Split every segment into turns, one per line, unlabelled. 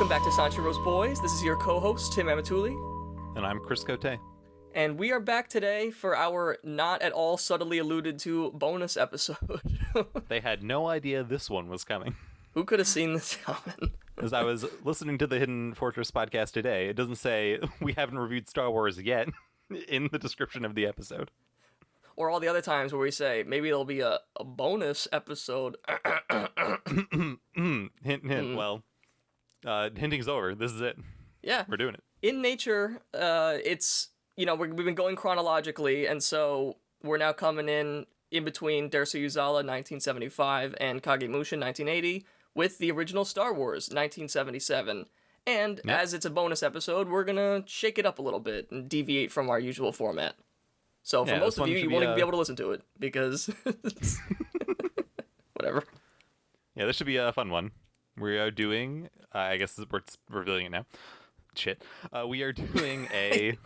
Welcome back to Sanshiro's Boys. This is your co-host, Tim Amatuli.
And I'm Chris Cote.
And we are back today for our not at all subtly alluded to bonus episode.
They had no idea this one was coming.
Who could have seen this coming?
As I was listening to the Hidden Fortress podcast today, it doesn't say we haven't reviewed Star Wars yet in the description of the episode.
Or all the other times where we say, maybe there'll be a bonus episode.
Hint, hint. Well, hinting's over. This is it.
Yeah.
We're doing it.
In nature, it's, we've been going chronologically, and so we're now coming in between Dersu Yuzawa, 1975, and Kagemusha, 1980, with the original Star Wars, 1977. And as it's a bonus episode, we're going to shake it up a little bit and deviate from our usual format. So for most of you, you won't even be able to listen to it, because... whatever.
Yeah, this should be a fun one. We are doing... I guess we're revealing it now. Shit. We are doing a...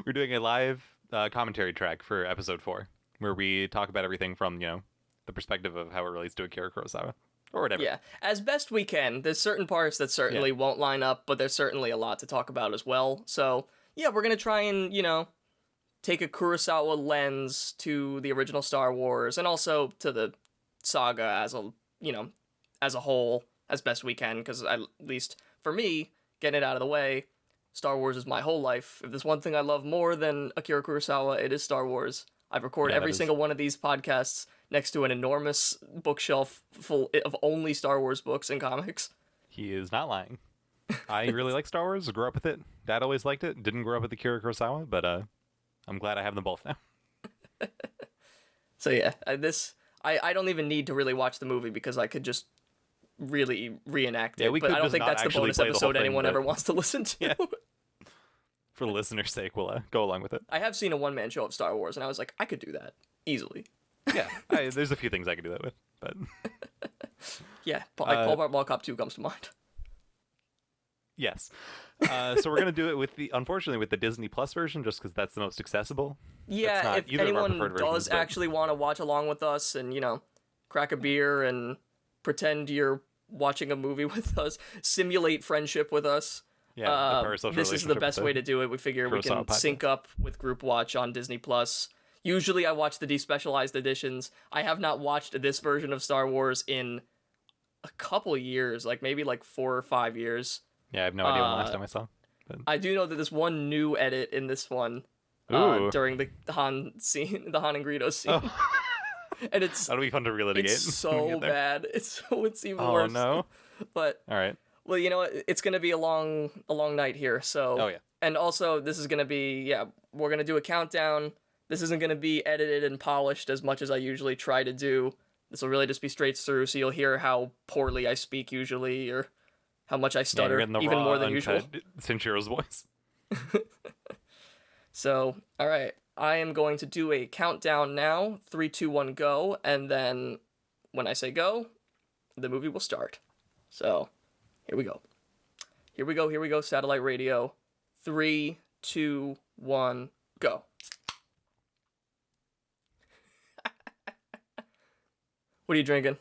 we're doing a live commentary track for episode 4, where we talk about everything from, the perspective of how it relates to Akira Kurosawa. Or whatever. Yeah,
as best we can. There's certain parts that certainly won't line up, but there's certainly a lot to talk about as well. So, yeah, we're going to try and, take a Kurosawa lens to the original Star Wars, and also to the saga as a whole, as best we can, because at least for me, getting it out of the way, Star Wars is my whole life. If there's one thing I love more than Akira Kurosawa, it is Star Wars. I've recorded every single one of these podcasts next to an enormous bookshelf full of only Star Wars books and comics.
He is not lying. I really like Star Wars. Grew up with it. Dad always liked it. Didn't grow up with Akira Kurosawa, but I'm glad I have them both now.
So yeah, I don't even need to really watch the movie because I could just really reenact it. But I don't think that's the bonus episode anyone ever wants to listen to.
Yeah. For the listener's sake, we'll go along with it.
I have seen a one-man show of Star Wars, and I was like, I could do that easily.
Yeah, there's a few things I could do that with, but...
yeah, Paul Blart Mall Cop 2 comes to mind.
Yes. So we're going to do it unfortunately, with the Disney Plus version, just because that's the most accessible.
Yeah, if anyone does actually want to watch along with us and, crack a beer and pretend you're watching a movie with us, simulate friendship with us.
Yeah,
this is the best way to do it. We figure we can sync up with Group Watch on Disney Plus. Usually I watch the despecialized editions. I have not watched this version of Star Wars in a couple years, maybe 4 or 5 years.
Yeah, I have no idea when the last time I saw. But...
I do know that there's one new edit in this one during the Han scene, the Han and Greedo scene.
Oh.
And
that'll be fun to relitigate.
It's so bad. It's even worse.
Oh no!
But
all right.
Well, it's going to be a long night here. So.
Oh yeah.
And also, this is going to be we're going to do a countdown. This isn't going to be edited and polished as much as I usually try to do. This will really just be straight through, so you'll hear how poorly I speak usually, or how much I stutter, even more than usual.
Sanshiro's voice.
So, all right. I am going to do a countdown now. 3, 2, 1, go. And then when I say go, the movie will start. So, here we go. Here we go. Satellite radio. 3, 2, 1, go. What are you drinking?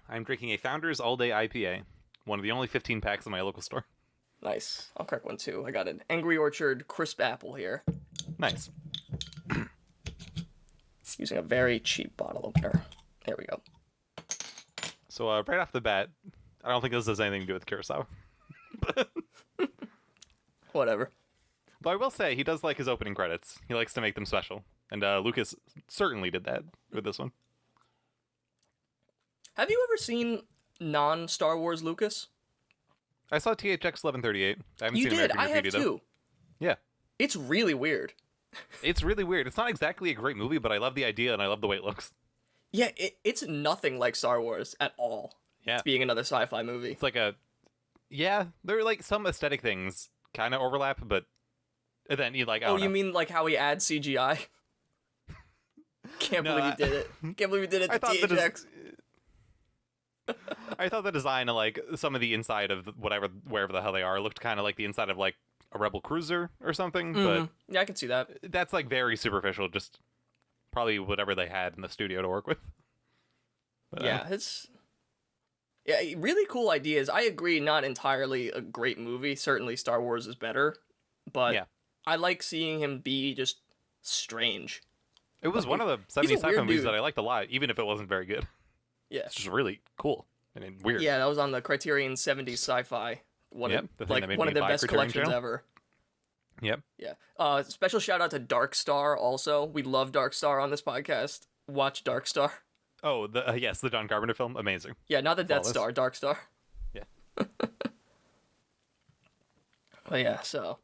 I'm drinking a Founders All Day IPA. One of the only 15 packs in my local store.
Nice. I'll crack one too. I got an Angry Orchard crisp apple here.
Nice.
Using a very cheap bottle opener. There we go.
So right off the bat, I don't think this has anything to do with Kurosawa.
Whatever.
But I will say, he does like his opening credits. He likes to make them special. And Lucas certainly did that with this one.
Have you ever seen non-Star Wars Lucas?
I saw THX 1138. I haven't seen
did.
American
I have
Graffiti,
too.
Yeah.
It's really weird.
It's really weird. It's not exactly a great movie, but I love the idea and I love the way it looks.
Yeah, it's nothing like Star Wars at all.
Yeah.
It's being another sci-fi movie.
It's like yeah, there are some aesthetic things kind of overlap, but then you
you mean like how he adds CGI? Can't believe he did it. Can't believe he did it to THX.
I thought the design of some of the inside of wherever the hell they are looked kind of like the inside of a Rebel cruiser or something. But
yeah, I can see that.
That's very superficial. Just probably whatever they had in the studio to work with. But,
yeah, Yeah, really cool ideas. I agree, not entirely a great movie. Certainly Star Wars is better, but
Yeah.
I like seeing him be just strange.
It was one
Like,
of the
he's
70s
a
sci-fi
weird
movies
dude.
that I liked a lot, even if it wasn't very good.
Yeah.
It's just really cool and weird.
Yeah, that was on the Criterion 70s Sci-Fi.
Yep, the thing that made
One
me
of their
buy
best
Criterion
collections
Channel.
ever.
Yep.
Yeah. Special shout out to Dark Star also. We love Dark Star on this podcast. Watch Dark Star.
Oh, yes, the John Carpenter film, amazing.
Yeah, not the Death
Flawless.
Star, Dark Star.
Yeah.
But yeah, so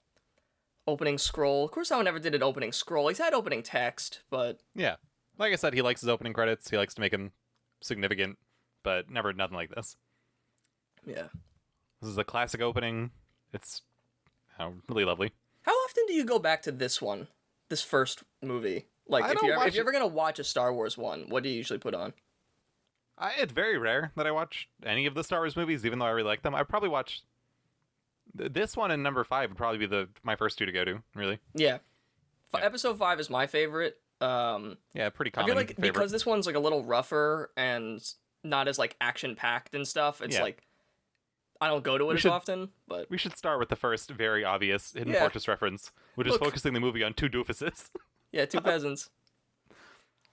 opening scroll. Kurosawa never did an opening scroll. He's had opening text, but
Yeah. Like I said, he likes his opening credits. He likes to make them significant, but never nothing like this.
yeah.
This is a classic opening. It's really lovely.
How often do you go back to this one? This first movie? Like,
I
if
don't
you're,
watch
if you're ever going to watch a Star Wars one, what do you usually put on?
It's very rare that I watch any of the Star Wars movies, even though I really like them. I probably watch this one and number 5 would probably be my first two to go to, really.
Yeah.
Yeah.
Episode 5 is my favorite.
Yeah, pretty
I
common
feel like
favorite.
because this one's like a little rougher and not as like action packed and stuff, it's
Yeah.
like I don't go to it as
should-
often, but
We should start with the first very obvious Hidden
Yeah.
Fortress reference, which is
Look.
focusing the movie on two doofuses.
yeah, two peasants.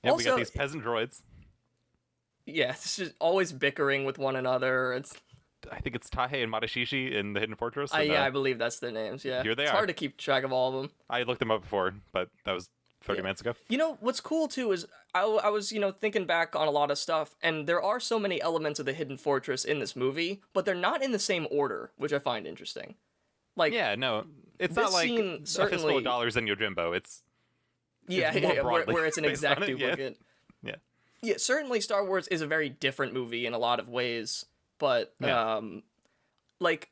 Yeah, we got
Also-
these peasant droids.
Yeah, it's just always bickering with one another. It's
I think it's Tahe and Madashishi in the Hidden Fortress.
I,
and,
yeah, I believe that's their names. Yeah,
here they
it's
are.
hard to keep track of all of them.
I looked them up before, but that was 30
Yeah.
minutes ago.
You know what's cool too is I was thinking back on a lot of stuff, and there are so many elements of the Hidden Fortress in this movie, but they're not in the same order, which I find interesting. Like
Yeah, no, it's
this
not like
scene
a fistful
certainly-
of dollars in Yojimbo. It's
yeah,
more
yeah,
broadly
where it's an
based on
exact
it, yeah.
duplicate.
Yeah.
Yeah, certainly Star Wars is a very different movie in a lot of ways, but
Yeah.
like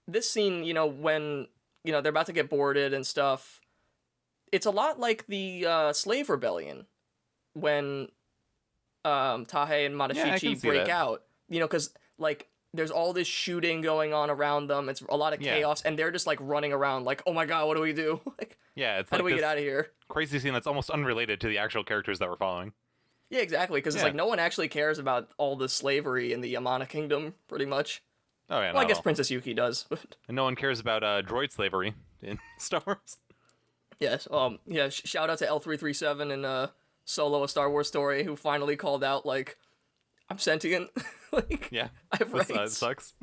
this scene, when they're about to get boarded and stuff, it's a lot like the slave rebellion when Tahe and
Yeah, I can
Madashichi
see
break
that.
out. Because like there's all this shooting going on around them. It's a lot of
Yeah.
chaos, and they're just like running around like, oh my god, what do we do? Like,
Yeah, it's
how do
like
we
this
get out of here?
crazy scene that's almost unrelated to the actual characters that we're following.
Yeah, exactly. Because it's
Yeah.
like no one actually cares about all the slavery in the Yamana Kingdom, pretty much.
Oh yeah,
Well, I
not
guess
at all.
Princess Yuki does, but
And no one cares about droid slavery in Star Wars.
yes. Yeah. Shout out to L337 and Solo: A Star Wars Story, who finally called out like, I'm sentient. Like,
Yeah,
I have
this
rights.
sucks.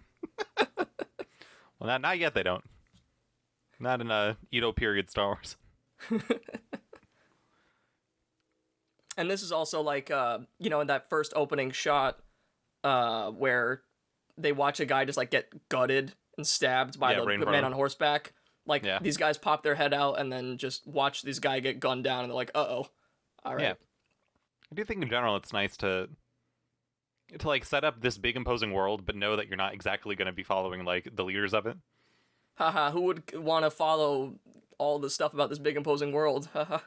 Well, not yet. They don't. Not in Edo period Star Wars.
And this is also like, in that first opening shot, where they watch a guy just like get gutted and stabbed by
Yeah,
the
right in
man
front of
on horseback. Like
Yeah.
these guys pop their head out and then just watch this guy get gunned down, and they're like, all right.
Yeah. I do think in general it's nice to like set up this big imposing world, but know that you're not exactly going to be following like the leaders of it.
Haha, who would want to follow all the stuff about this big imposing world? Haha.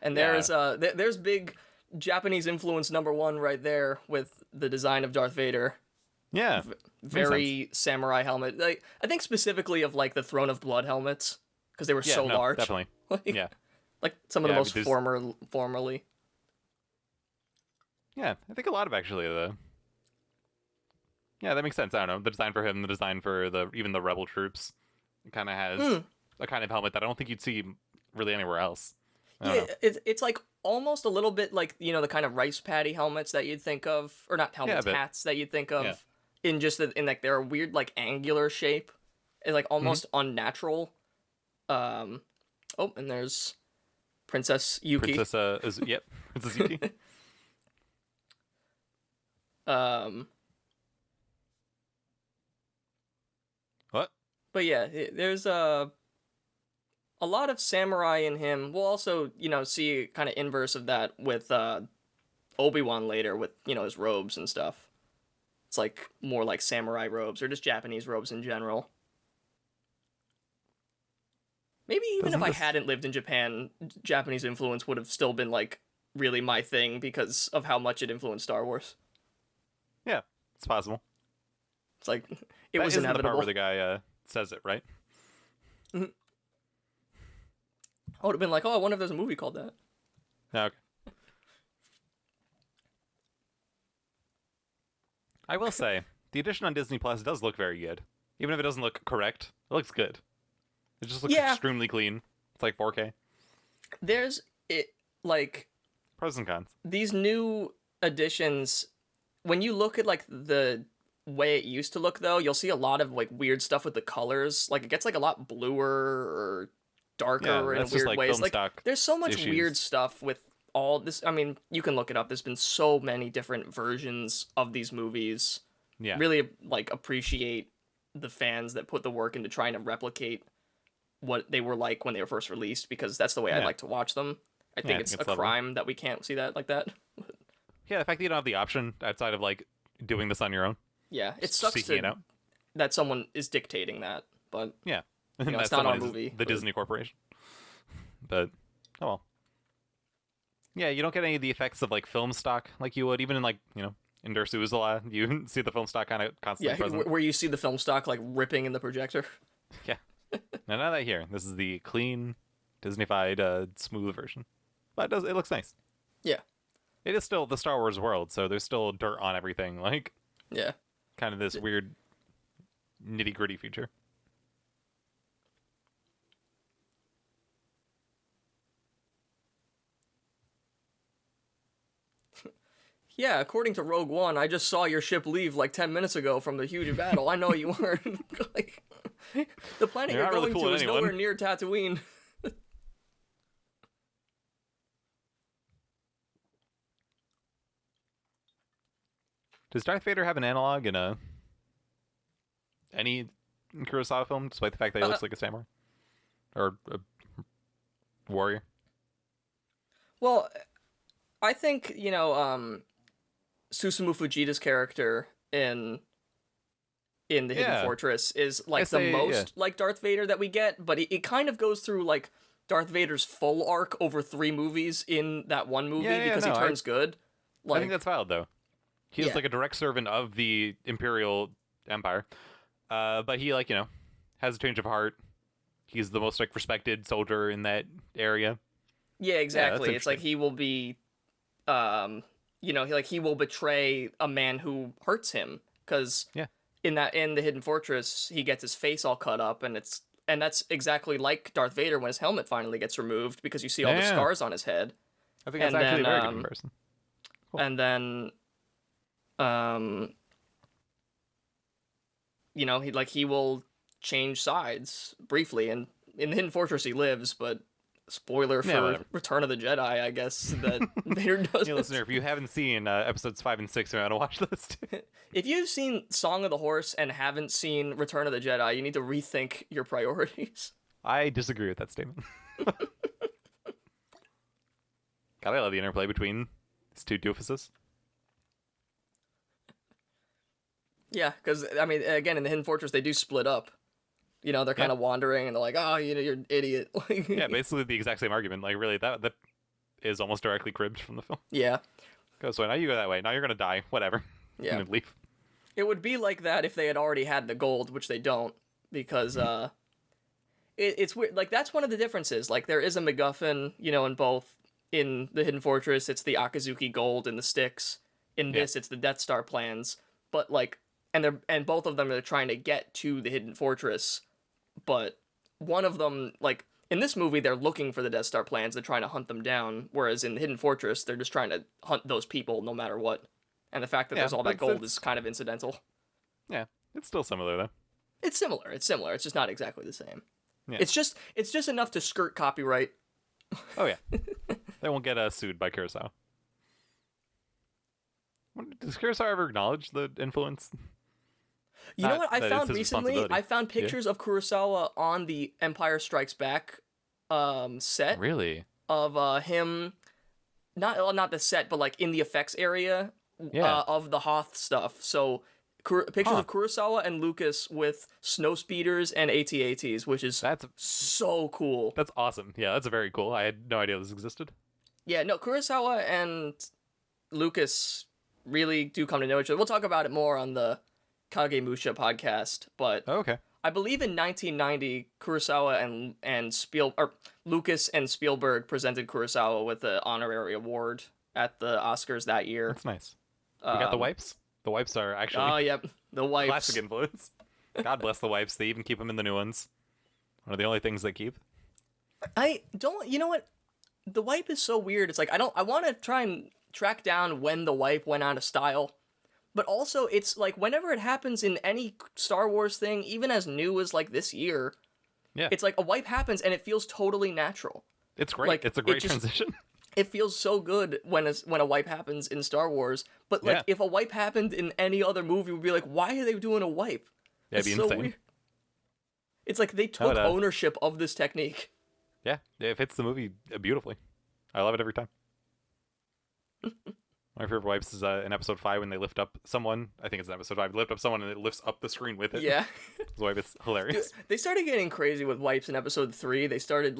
And
Yeah.
there's big Japanese influence number one right there with the design of Darth Vader.
Yeah.
Very samurai helmet. Like, I think specifically of like the Throne of Blood helmets because they were
Yeah,
so
no,
large.
definitely.
Like,
Yeah.
like some of the
Yeah,
most
because-
formerly.
Yeah, I think a lot of actually the. Yeah, that makes sense. I don't know, the design for him, the design for even the rebel troops, it kind of has a kind of helmet that I don't think you'd see really anywhere else. I don't
Yeah,
know.
it's like almost a little bit like the kind of rice paddy helmets that you'd think of, or not helmets,
but-
hats that you'd think of,
Yeah.
in just in like their weird like angular shape, it's like almost
Mm-hmm.
unnatural. Oh, and there's Princess Yuki.
Princess Yuki. What?
But yeah, there's a lot of samurai in him. We'll also, see kind of inverse of that with Obi-Wan later with, his robes and stuff. It's like more like samurai robes or just Japanese robes in general. Maybe even
Doesn't
if I
this-
hadn't lived in Japan, Japanese influence would have still been like really my thing because of how much it influenced Star Wars.
Yeah, it's possible.
It's like it
That
was
isn't the
inevitable.
part where the guy says it, right?
I would have been like, oh, I wonder if there's a movie called that.
No, okay. I will say, the edition on Disney Plus does look very good. Even if it doesn't look correct, it looks good. It just looks extremely clean. It's like 4K.
There's it like
Pros and cons.
these new editions. When you look at like the way it used to look, though, you'll see a lot of like weird stuff with the colors. Like it gets like a lot bluer or darker in weird ways. Like there's so much weird stuff with all this. I mean, you can look it up. There's been so many different versions of these movies.
Yeah.
Really like appreciate the fans that put the work into trying to replicate what they were like when they were first released, because that's the way I like to watch them. I think it's a crime that we can't see that like that.
Yeah, the fact that you don't have the option outside of like doing this on your own.
Yeah, it sucks that someone is dictating that, but
yeah,
it's not our movie.
The Disney Corporation. But oh well. Yeah, you don't get any of the effects of like film stock like you would even in like in Dursuazala. You see the film stock kind of constantly present.
Where you see the film stock like ripping in the projector.
Yeah. No, not that here. This is the clean, Disney-fied, smooth version. But it looks nice.
Yeah.
It is still the Star Wars world, so there's still dirt on everything. Like,
yeah.
Kind of this weird, nitty-gritty feature.
Yeah, according to Rogue One, I just saw your ship leave like 10 minutes ago from the huge battle. I know you weren't. Like, the planet you're going to is nowhere near Tatooine.
Does Darth Vader have an analog in any Kurosawa film, despite the fact that he looks like a samurai? Or a warrior?
Well, I think, Susumu Fujita's character in the Hidden Fortress is like the most like Darth Vader that we get, but it kind of goes through like Darth Vader's full arc over 3 movies in that one movie because he turns good. Like,
I think that's valid though. He is like a direct servant of the Imperial Empire, but he has a change of heart. He's the most respected soldier in that area. Yeah,
exactly. It's like he will be, he will betray a man who hurts him because in the Hidden Fortress he gets his face all cut up, and that's exactly like Darth Vader when his helmet finally gets removed because you see all the scars on his head.
I think that's actually a very good comparison.
Cool. And then, he will change sides briefly, and in the Hidden Fortress he lives, but spoiler for Return of the Jedi, I guess, that Vader does.
Yeah, listener, if you haven't seen episodes 5 and 6, you want to watch those too.
If you've seen Song of the Horse and haven't seen Return of the Jedi, you need to rethink your priorities.
I disagree with that statement. God, I love the interplay between these two doofuses.
Yeah, because, I mean, again, in the Hidden Fortress, they do split up. They're kind of wandering, and they're like, oh, you're an idiot.
Yeah, basically the exact same argument. Like, really, that is almost directly cribbed from the film.
Yeah.
Goes, so now you go that way. Now you're going to die. Whatever.
Yeah.
And leave.
It would be like that if they had already had the gold, which they don't, because it's weird. Like, that's one of the differences. Like, there is a MacGuffin, in both. In the Hidden Fortress, it's the Akazuki gold and the sticks. In this, it's the Death Star plans. But, like, and both of them are trying to get to the Hidden Fortress. But one of them, like, in this movie, they're looking for the Death Star plans. They're trying to hunt them down. Whereas in the Hidden Fortress, they're just trying to hunt those people no matter what. And the fact that there's all that gold is kind of incidental.
Yeah, it's still similar, though.
It's similar. It's just not exactly the same. Yeah. It's just enough to skirt copyright.
Oh, yeah. They won't get sued by Kurosawa. Does Kurosawa ever acknowledge the influence?
You know what I found recently? I found pictures of Kurosawa on the Empire Strikes Back set.
Really?
Of him, not the set, but like in the effects area of the Hoth stuff. So pictures of Kurosawa and Lucas with snow speeders and AT-ATs, which is so cool.
That's awesome. Yeah, that's very cool. I had no idea this existed.
Yeah, no, Kurosawa and Lucas really do come to know each other. We'll talk about it more on the Kagemusha podcast, but I believe in 1990, Kurosawa and Lucas and Spielberg presented Kurosawa with the honorary award at the Oscars that year.
That's nice. We got the wipes? The wipes are actually
Oh, yep. The wipes.
classic influence. God bless the wipes. They even keep them in the new ones. One of the only things they keep.
I don't. You know what? The wipe is so weird. It's like I want to try and track down when the wipe went out of style, but also it's like whenever it happens in any Star Wars thing, even as new as like this year,
Yeah.
it's like a wipe happens and it feels totally natural.
It's great.
Like,
It's a great transition.
It feels so good when a wipe happens in Star Wars, but like if a wipe happened in any other movie, we'd be like, why are they doing a wipe?
Yeah, it'd be insane.
Weird. It's like they took ownership of this technique.
Yeah, it fits the movie beautifully. I love it every time. My favorite wipes is in episode 5 when they lift up someone. I think it's in episode 5. They lift up someone and it lifts up the screen with it.
Yeah.
The wipe is hilarious.
Dude, they started getting crazy with wipes in episode 3. They started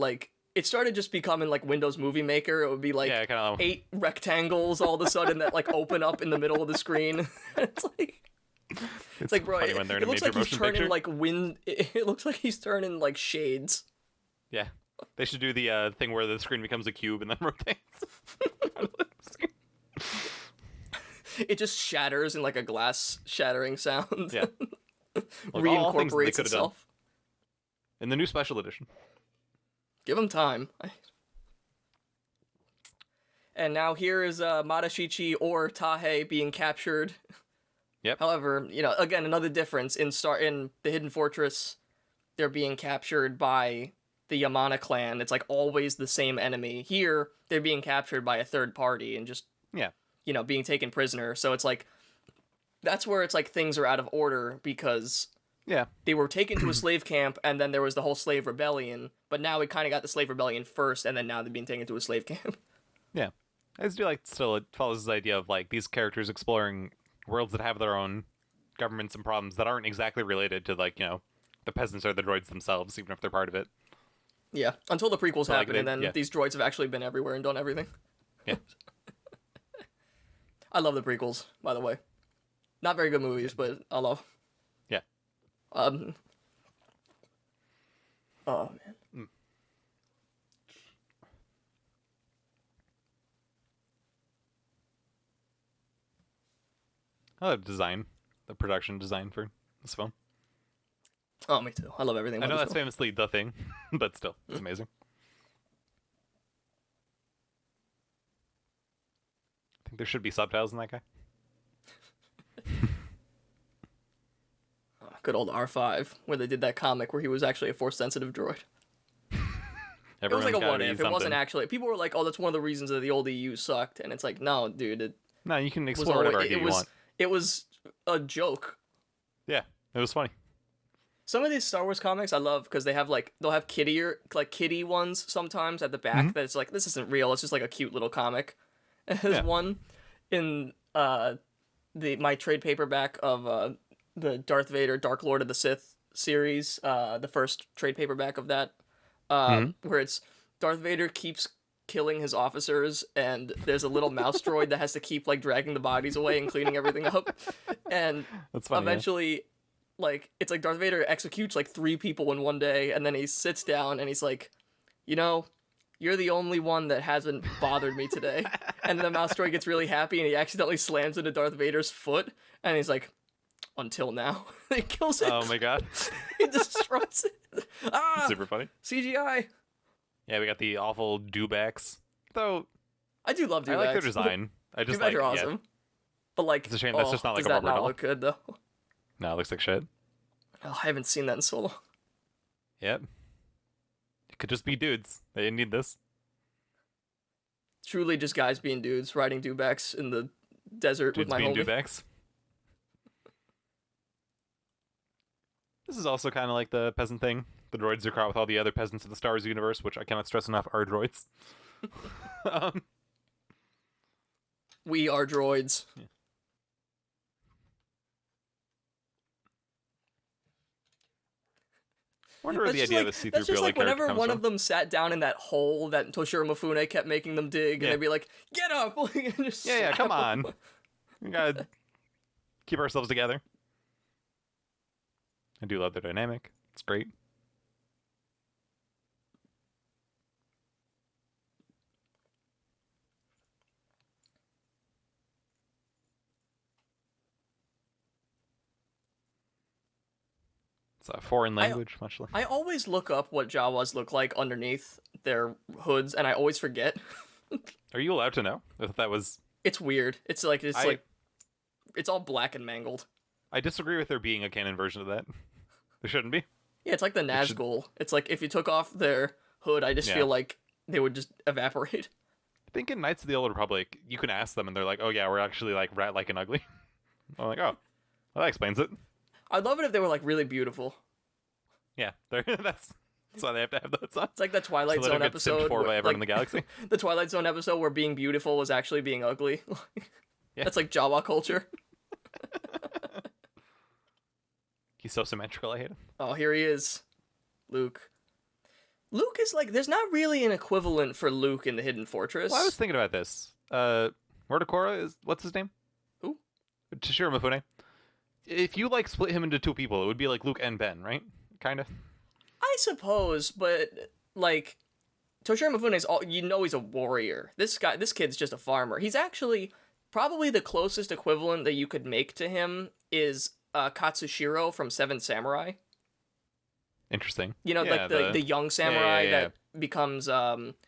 it started just becoming like Windows Movie Maker. It would be like 8 rectangles all of a sudden that like open up in the middle of the screen. It's like, bro, it looks like he's turning like wind. It looks like he's turning like shades.
Yeah, they should do the thing where the screen becomes a cube and then rotates.
It just shatters in like a glass shattering sound.
Yeah,
reincorporates itself.
In the new special edition.
Give him time. And now here is Madashichi or Tahe being captured.
Yep.
However, again, another difference in the Hidden Fortress, they're being captured by the Yamana clan. It's like always the same enemy. Here, they're being captured by a third party and just being taken prisoner. So it's like that's where it's like things are out of order because they were taken to a slave camp and then there was the whole slave rebellion. But now we kind of got the slave rebellion first, and then now they're being taken to a slave camp.
Yeah, I just do like still it follows this idea of like these characters exploring worlds that have their own governments and problems that aren't exactly related to like the peasants or the droids themselves, even if they're part of it.
Yeah, until the prequels happen, and then these droids have actually been everywhere and done everything.
Yeah.
I love the prequels, by the way. Not very good movies, but I love.
Yeah.
Oh man.
I love the production design for this film.
Oh, me too. I love everything.
I know that's famously the thing, but still, it's amazing. I think there should be subtitles in that guy.
Good old R5, where they did that comic where he was actually a force-sensitive droid. It was like a what if. It wasn't actually. People were like, "Oh, that's one of the reasons that the old EU sucked," and it's like, no, dude.
No, you can explore whatever you want.
It was a joke.
Yeah, it was funny.
Some of these Star Wars comics I love because they'll have kitty ones sometimes at the back that's like, this isn't real. It's just like a cute little comic. There's one in my trade paperback of the Darth Vader Dark Lord of the Sith series, the first trade paperback of that, where it's Darth Vader keeps killing his officers and there's a little mouse droid that has to keep like dragging the bodies away and cleaning everything up, and
that's funny,
eventually like it's like Darth Vader executes like 3 people in one day, and then he sits down and he's like, you're the only one that hasn't bothered me today. And then the mouse droid gets really happy and he accidentally slams into Darth Vader's foot and he's like, until now. He kills it.
Oh my god.
He destroys it.
Super funny.
CGI.
Yeah, we got the awful dewbacks. Though
I do love dewbacks.
I like their design. I just
dewbacks are awesome. Yeah. But like,
it's a shame that's just not like
a
rubber
doll. Does that not
doll.
look good though?
No, it looks like shit.
Oh, I haven't seen that in so long.
Yep. It could just be dudes. They didn't need this.
Truly just guys being dudes, riding dewbacks in the desert
dudes
with my
being
homie.
Dewbacks. This is also kind of like the peasant thing. The droids are caught with all the other peasants of the Star Wars universe, which I cannot stress enough are droids.
We are droids.
Yeah. I wonder where the idea of a C-3PO
that's just like whenever
comes
one
from.
of them sat down in that hole that Toshiro Mafune kept making them dig, and they'd be like, "Get up!" and just
yeah, come
them.
on. We gotta keep ourselves together. I do love their dynamic. It's great. It's a foreign language, much like.
I always look up what Jawas look like underneath their hoods, and I always forget.
Are you allowed to know if that was?
It's weird. It's like it's all black and mangled.
I disagree with there being a canon version of that. There shouldn't be.
Yeah, it's like the Nazgul. It's like if you took off their hood, I just feel like they would just evaporate.
I think in Knights of the Old Republic, you can ask them, and they're like, "Oh yeah, we're actually like rat-like and ugly." I'm like, "Oh, well, that explains it."
I'd love it if they were like really beautiful.
Yeah, that's why they have to have those on.
It's like the Twilight Zone episode.
For by everyone in the galaxy.
The Twilight Zone episode where being beautiful was actually being ugly. That's like Jawa culture.
He's so symmetrical, I hate him.
Oh, here he is. Luke. Luke is like, there's not really an equivalent for Luke in the Hidden Fortress.
Well, I was thinking about this. Mordecora is, what's his name?
Who?
Toshiro Mafune. If you like split him into two people, it would be like Luke and Ben, right? Kind of.
I suppose, but like Toshiro Mifune is all, he's a warrior. This kid's just a farmer. He's actually probably the closest equivalent that you could make to him is Katsushiro from Seven Samurai.
Interesting.
You know, like the young samurai that becomes Takashi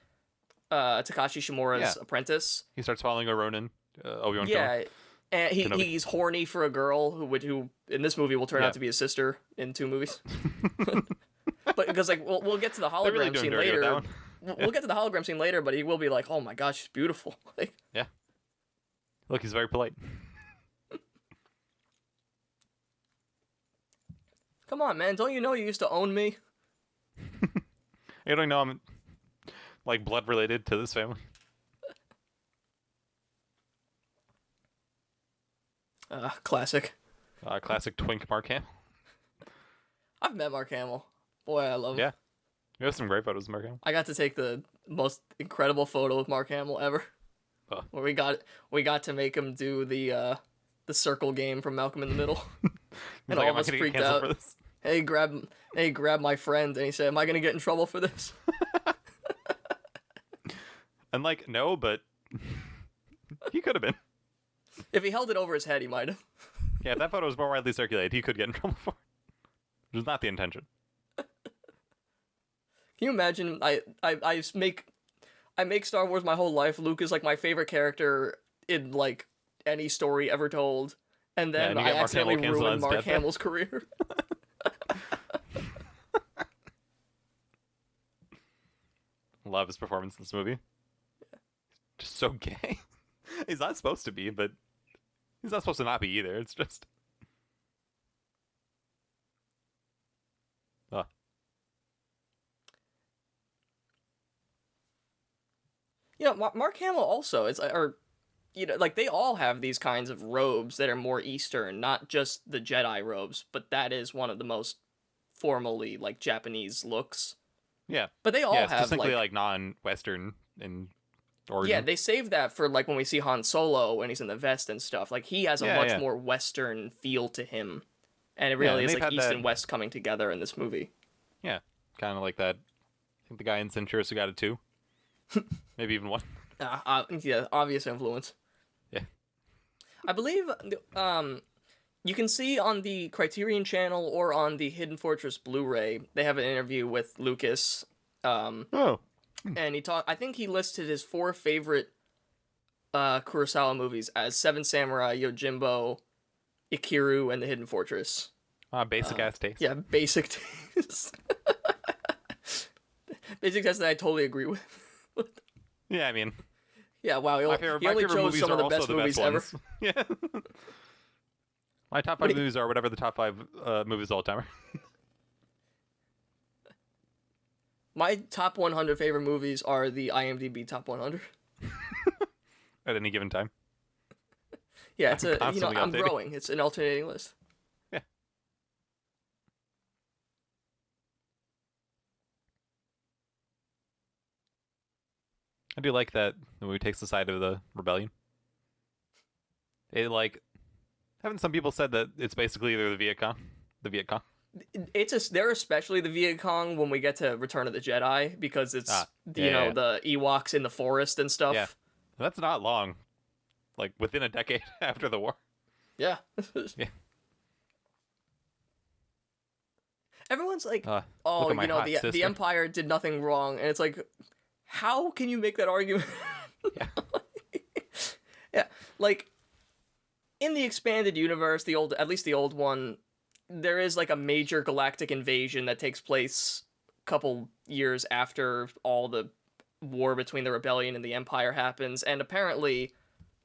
Shimura's apprentice.
He starts following a Ronin. Obi-Wan
Kenobi. And he's horny for a girl who in this movie will turn out to be his sister in 2 movies. But because like we'll get to the hologram scene later. We'll get to the hologram scene later, but he will be like, "Oh my gosh, she's beautiful." Like,
yeah. Look, he's very polite.
Come on, man! Don't you know you used to own me?
You don't know I'm like blood related to this family.
Classic.
Classic twink Mark Hamill.
I've met Mark Hamill. Boy, I love him.
Yeah. You have some great photos of Mark Hamill.
I got to take the most incredible photo of Mark Hamill ever.
Oh.
Where we got to make him do the circle game from Malcolm in the Middle. And all of us freaked out. For this? Hey, grab my friend, and he said, "Am I gonna get in trouble for this?"
And like, no, but he could have been.
If he held it over his head, he might have.
Yeah, if that photo was more widely circulated, he could get in trouble for it. Which was not the intention.
Can you imagine? I make Star Wars my whole life. Luke is like my favorite character in like any story ever told, and then I accidentally ruined Mark Hamill's career.
Love his performance in this movie. Yeah. Just so gay. He's not supposed to be, but he's not supposed to not be either. It's just.
You know, Mark Hamill also like they all have these kinds of robes that are more Eastern, not just the Jedi robes, but that is one of the most formally like Japanese looks.
Yeah,
but they all have
distinctly like non-Western in origin.
Yeah, they save that for like when we see Han Solo when he's in the vest and stuff. Like he has a much more Western feel to him, and it really is like East and West coming together in this movie.
Yeah, kind of like that. I think the guy in Sanshiro got it too. Maybe even 1.
Yeah, obvious influence.
Yeah. I
believe you can see on the Criterion channel or on the Hidden Fortress Blu-ray, they have an interview with Lucas. And I think he listed his 4 favorite Kurosawa movies as Seven Samurai, Yojimbo, Ikiru, and The Hidden Fortress.
Basic ass taste.
Yeah, basic taste. Basic taste that I totally agree with.
Yeah, I mean.
Yeah, wow. He only chose some of the best movies ever.
Yeah. My top 5 movies are whatever the top 5 movies of all time are.
My top 100 favorite movies are the IMDb top 100.
At any given time.
Yeah, it's I'm growing. It's an alternating list.
Yeah. I do like that the movie takes the side of the rebellion. Haven't some people said that it's basically either the Viet Cong?
They're especially the Viet Cong when we get to Return of the Jedi because it's the Ewoks in the forest and stuff.
Yeah, that's not long. Like within a decade after the war.
Yeah.
Yeah.
everyone's like,
Look
oh,
at my hot
the
sister.
Empire did nothing wrong, and it's like, how can you make that argument?
Yeah.
Yeah, like in the expanded universe, at least the old one, there is like a major galactic invasion that takes place a couple years after all the war between the rebellion and the Empire happens, and apparently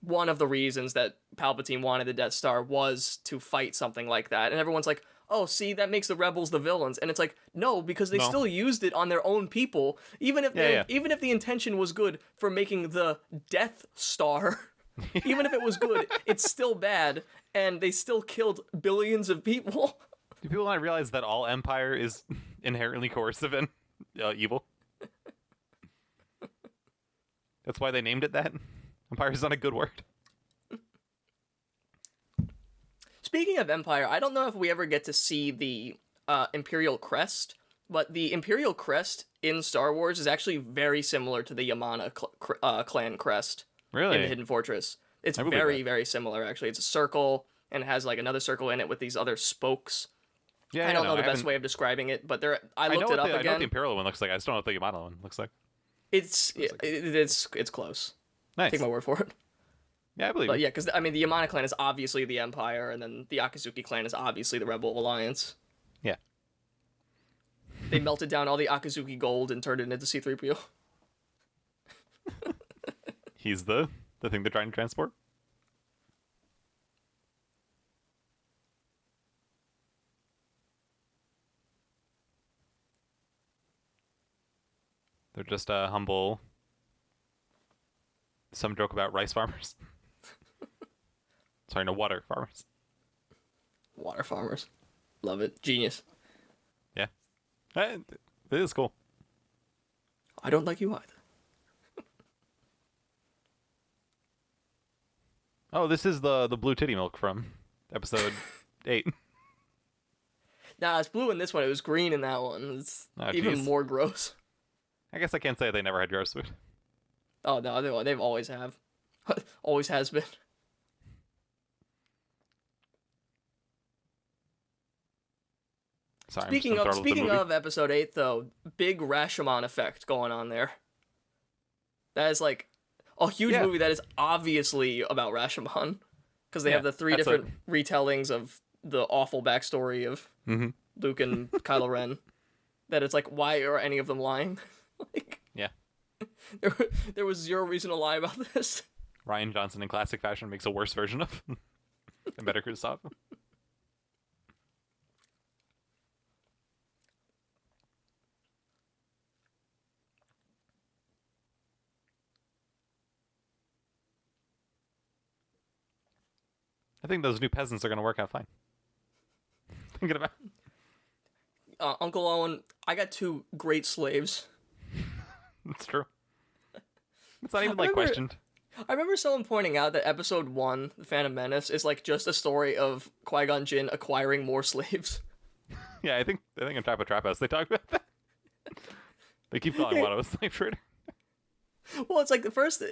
one of the reasons that Palpatine wanted the Death Star was to fight something like that, and everyone's like, oh, see, that makes the rebels the villains, and it's like, no, because they still used it on their own people, even if even if the intention was good for making the Death Star, even if it was good, it's still bad, and they still killed billions of people.
Do people not realize that all Empire is inherently coercive and evil? That's why they named it that. Empire is not a good word.
Speaking of Empire, I don't know if we ever get to see the Imperial Crest, but the Imperial Crest in Star Wars is actually very similar to the Yamana clan crest
Really?
in the Hidden Fortress. It's very, very similar, actually. It's a circle, and it has like another circle in it with these other spokes.
Yeah,
I don't know the best way of describing it, but I looked it up again.
I know what the Imperial one looks like. I just don't know what the Yamana one looks like.
It's close.
Nice.
Take my word for it.
Yeah, I believe
But
it.
yeah, because I mean, the Yamana clan is obviously the Empire, and then the Akatsuki clan is obviously the Rebel Alliance.
Yeah.
They melted down all the Akatsuki gold and turned it into C-3PO.
He's the thing they're trying to transport? They're just humble. Some joke about rice farmers. Sorry, no, water farmers.
Water farmers. Love it. Genius.
Yeah. It is cool.
I don't like you either.
Oh, this is the blue titty milk from episode 8.
Nah, it's blue in this one. It was green in that one. It's even more gross.
I guess I can't say they never had gross food.
Oh, no, they've always have. Always has been.
Sorry,
Speaking of episode 8, though, big Rashomon effect going on there. That is like a huge movie that is obviously about Rashomon. Because they have the 3 different retellings of the awful backstory of Luke and Kylo Ren. That it's like, why are any of them lying? Like,
yeah.
There was zero reason to lie about this.
Rian Johnson in classic fashion makes a worse version of a better Kurosawa. I think those new peasants are going to work out fine. Thinking about
Uncle Owen, I got 2 great slaves.
It's true. It's not even questioned.
I remember someone pointing out that episode 1, The Phantom Menace, is like just a story of Qui-Gon Jinn acquiring more slaves.
Yeah, I think in Trap House they talk about that. They keep calling Watto a slave trader.
Well, it's like the first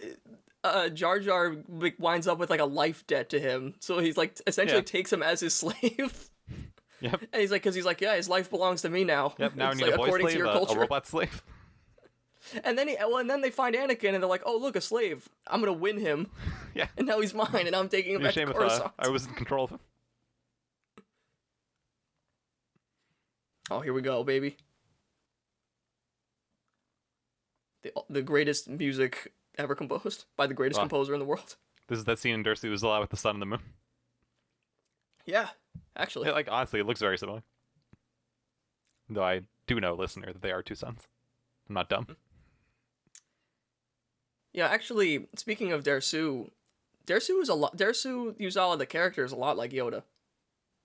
Jar Jar winds up with like a life debt to him, so he's like essentially takes him as his slave.
Yep.
And he's like, yeah, his life belongs to me now.
Yep. Now I
It's
need
like,
a boy
according
slave,
to your
a
culture.
robot slave.
And then they find Anakin and they're like, oh look, a slave. I'm gonna win him.
Yeah.
And now he's mine, and I'm taking him back to
Shame if
Coruscant.
I was in control of him.
Oh, here we go, baby. The greatest music ever composed by the greatest composer in the world.
This is that scene in Dersu Uzala with the sun and the moon.
Yeah, actually.
Yeah, honestly, it looks very similar. Though I do know, listener, that they are 2 suns. I'm not dumb.
Yeah, actually, speaking of Dersu Uzala, the character, is a lot like Yoda.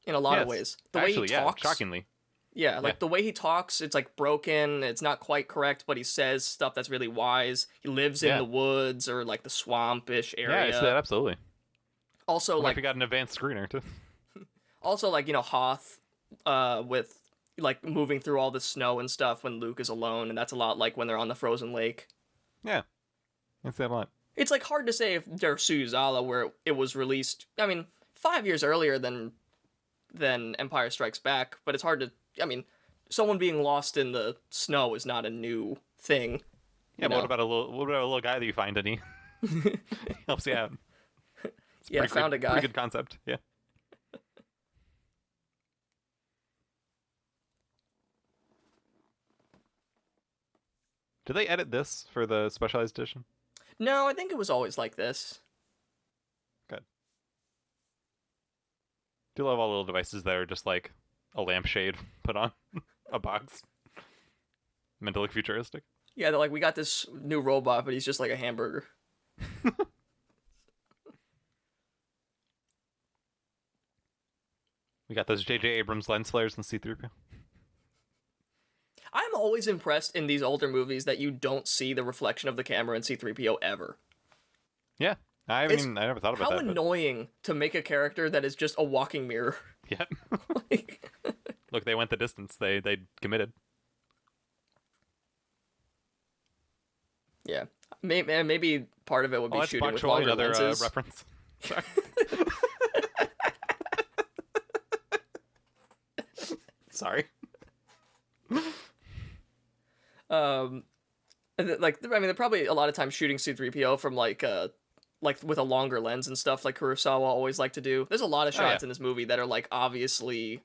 In a lot of ways. The way he talks.
Shockingly.
Yeah, the way he talks, it's like broken, it's not quite correct, but he says stuff that's really wise. He lives in the woods or like the swampish area.
Yeah, I see that, absolutely.
Also,
like, we got an advanced screener too.
Also, like, Hoth, with like moving through all the snow and stuff when Luke is alone, and that's a lot like when they're on the frozen lake.
Yeah, I see that a lot.
It's like hard to say if Dersu Uzala, where it was released, I mean, 5 years earlier than Empire Strikes Back, but it's hard to, I mean, someone being lost in the snow is not a new thing.
Yeah, but what about a little guy that you find and he helps you out?
Yeah, I found a guy.
Pretty good concept. Yeah. Did they edit this for the specialized edition?
No, I think it was always like this.
Good. Do love all the little devices that are just like a lampshade put on a box. Meant to look futuristic.
Yeah, they're like, we got this new robot, but he's just like a hamburger.
We got those J.J. Abrams lens flares in C-3PO.
I'm always impressed in these older movies that you don't see the reflection of the camera in C-3PO ever.
Yeah. I never thought about that.
How annoying to make a character that is just a walking mirror.
Yeah.
Like...
Look, they went the distance. They committed.
Yeah. Maybe part of it would be shooting with longer
another
lenses.
Reference. Sorry. Sorry.
They're probably a lot of times shooting C-3PO from like with a longer lens and stuff, like Kurosawa always liked to do. There's a lot of shots in this movie that are like obviously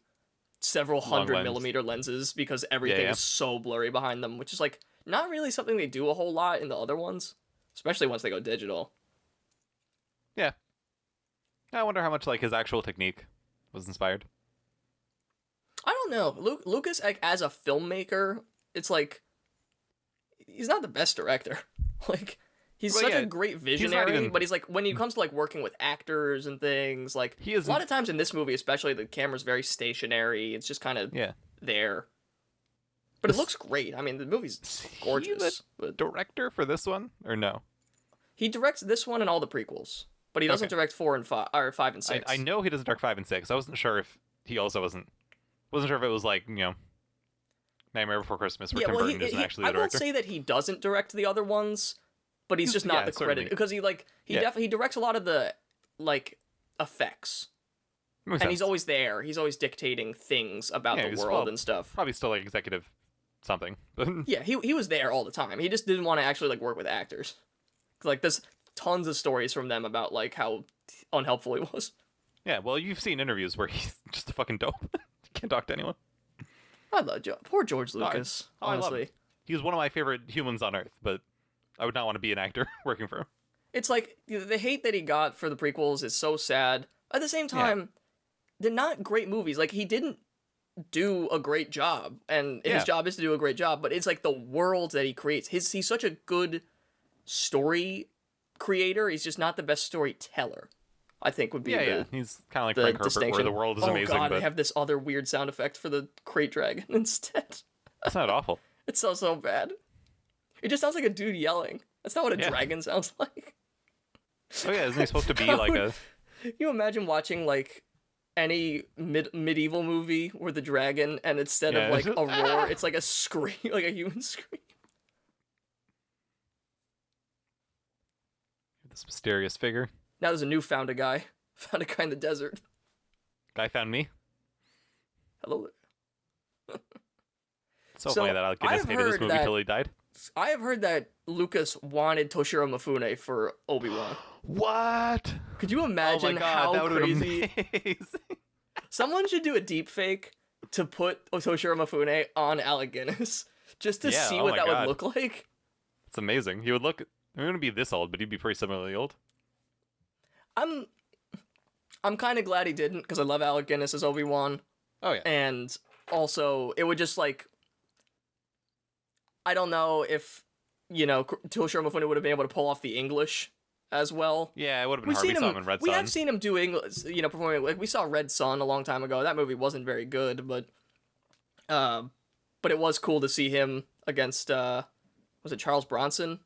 several hundred millimeter lenses because everything is so blurry behind them, which is like not really something they do a whole lot in the other ones, especially once they go digital.
Yeah. I wonder how much like his actual technique was inspired.
I don't know. Lucas, like, as a filmmaker, it's like he's not the best director. Like he's such a great visionary, but he's like when it comes to like working with actors and things, like a lot of times in this movie, especially, the camera's very stationary. It's just kind of there. But it looks great. I mean, the movie's gorgeous.
The director for this one, or no?
He directs this one and all the prequels, but he doesn't direct 4 and 5 or 5 and 6.
I know he doesn't direct 5 and 6. I wasn't sure if he also wasn't sure if it was like, you know, Nightmare Before Christmas, where Tim Burton isn't actually the director.
I won't say that he doesn't direct the other ones, but he's just not the credit, because he definitely directs a lot of the like effects.
Makes
and
sense.
He's always there. He's always dictating things about the world and stuff.
Probably still like executive something.
Yeah, he was there all the time. He just didn't want to actually like work with actors. Like there's tons of stories from them about like how unhelpful he was.
Yeah, well, you've seen interviews where he's just a fucking dope. Can't talk to anyone.
I love poor George Lucas. Honestly,
I love him. He was one of my favorite humans on Earth, but I would not want to be an actor working for him.
It's like the hate that he got for the prequels is so sad. At the same time, they're not great movies. Like he didn't do a great job, and his job is to do a great job. But it's like the world that he creates. He's such a good story creator. He's just not the best storyteller, I think, would be
he's kind of like Frank Herbert, where the world is amazing.
Oh god,
but
I have this other weird sound effect for the crate dragon instead.
That's not awful.
It's so bad. It just sounds like a dude yelling. That's not what a dragon sounds like.
Oh yeah, isn't he supposed to be like a...
You imagine watching like any medieval movie where the dragon, and instead of like a roar, it's like a scream, like a human scream.
This mysterious figure.
Now there's a new found a guy in the desert.
Guy found me.
Hello there.
So funny that Alec hated this movie until he died.
I have heard that Lucas wanted Toshiro Mifune for Obi-Wan.
What?
Could you imagine how crazy? Someone should do a deep fake to put Toshiro Mifune on Alec Guinness just to see what that would look like. It's
amazing. He would look. He wouldn't be this old, but he'd be pretty similarly old.
I'm kind of glad he didn't, because I love Alec Guinness as Obi-Wan.
Oh yeah.
And also, it would just like, I don't know if, you know, Toshiro Mifune would have been able to pull off the English as well.
Yeah, it would have been hard. We saw him in Red Sun.
We have seen him do English, you know, performing. Like we saw Red Sun a long time ago. That movie wasn't very good, but it was cool to see him against was it Charles Bronson?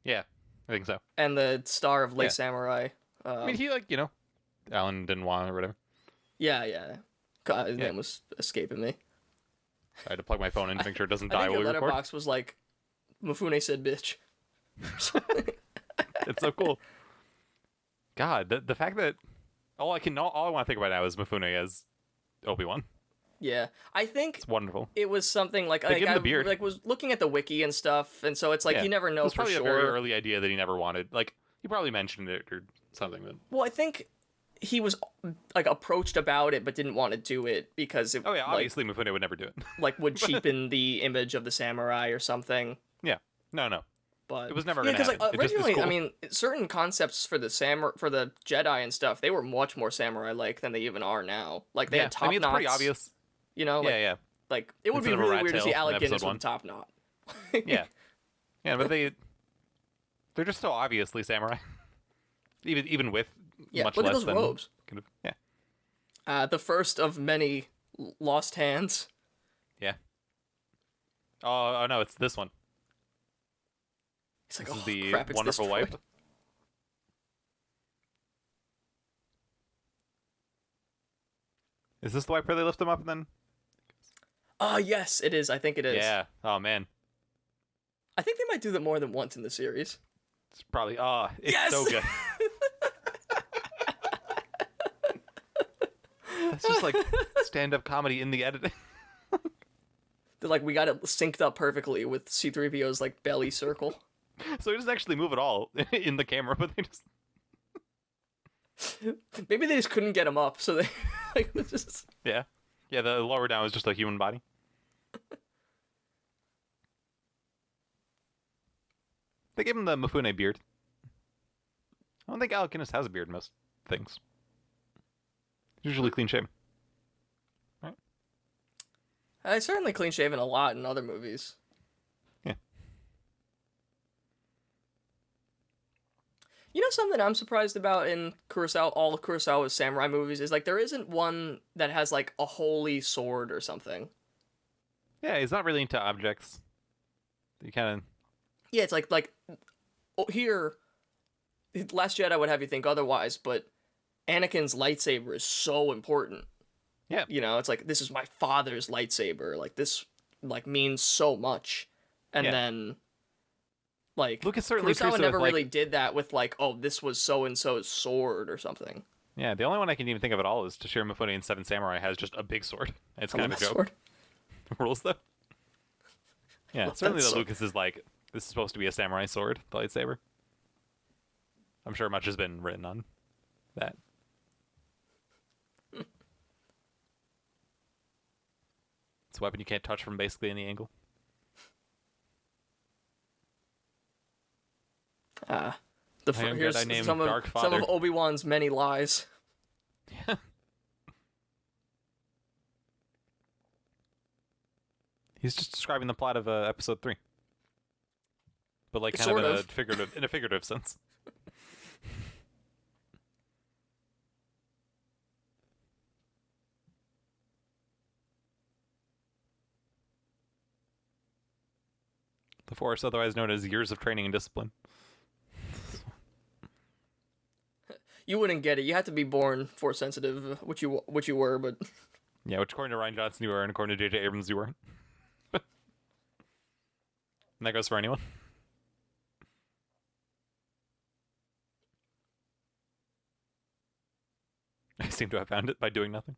Yeah, I think so.
And the star of Last Samurai.
I mean, he Alan didn't want it or whatever.
Yeah. God, his name was escaping me.
I had to plug my phone in to make sure it doesn't die while we record.
Letterboxd was like, Mifune said bitch.
It's so cool. God, the fact that all I want to think about now is Mifune as Obi-Wan.
Yeah, I think
It's wonderful.
it was something like,
They give him the beard.
like was looking at the wiki and stuff, and so it's like
Yeah.
you never
It
know
was
for
probably
sure.
a very early idea that he never wanted. Like, he probably mentioned it or something. But...
Well, I think he was like approached about it, but didn't want to do it because it,
Oh yeah,
like,
obviously Mafune would never do it.
like would cheapen the image of the samurai or something.
Yeah, no.
But
It was never
yeah,
gonna
because like
happen. It just is
originally,
cool.
I mean, certain concepts for the for the Jedi and stuff, they were much more samurai-like than they even are now. Like they had top
I mean, it's pretty
knots,
obvious.
you know. Like,
Yeah.
like it would
Instead
be
of a
really
rat
weird to see
tail in
Alec Guinness
episode
with
one.
a top knot.
Yeah, but they're just so obviously samurai. even with much
look
less
at those
than
robes.
kind of, yeah.
The first of many lost hands.
Yeah. Oh no, it's this one.
He's like,
This
oh
is the
crap, it's
wonderful
this
wipe.
droid.
Is this the wipe where they lift them up and then?
Yes, it is. I think it is.
Yeah. Oh man,
I think they might do that more than once in the series.
it's probably. Oh, it's
Yes!
so good. That's just like stand-up comedy in the editing.
They're like, we got it synced up perfectly with C-3PO's like belly circle.
So he doesn't actually move at all in the camera, but they just.
Maybe they just couldn't get him up, so they like was just.
Yeah. The lower down is just a human body. They gave him the Mafune beard. I don't think Alec Guinness has a beard in most things. Usually clean shaven.
I certainly clean shaven a lot in other movies.
Yeah.
You know something I'm surprised about in Kurosawa, all of Kurosawa's samurai movies is like there isn't one that has like a holy sword or something.
Yeah, he's not really into objects. He kind of.
Yeah, it's like here, Last Jedi would have you think otherwise, but Anakin's lightsaber is so important.
Yeah.
You know, it's like, this is my father's lightsaber. Like, this, like, means so much. And
Yeah.
then, like,
Lucas certainly treats
Kurosawa
it
never
with, like-
really did that with, like, oh, this was so-and-so's sword or something.
Yeah, the only one I can even think of at all is Toshiro Mifune in Seven Samurai has just a big sword. It's
I
kind
love
of a
that
joke.
sword.
Rules though. Yeah,
Love
certainly
that
that
sword.
Lucas is like, this is supposed to be a samurai sword, the lightsaber. I'm sure much has been written on that. It's a weapon you can't touch from basically any angle.
The
A young
here's
Jedi named
some
Dark
of
Father.
Obi-Wan's many lies.
He's just describing the plot of episode 3. But like kind
Sort
of,
of.
in a figurative sense. The Force, otherwise known as years of training and discipline.
You wouldn't get it. You had to be born Force sensitive, which you were, but
Yeah, which according to Ryan Johnson you were, and according to J.J. Abrams you weren't. And that goes for anyone. I seem to have found it by doing nothing.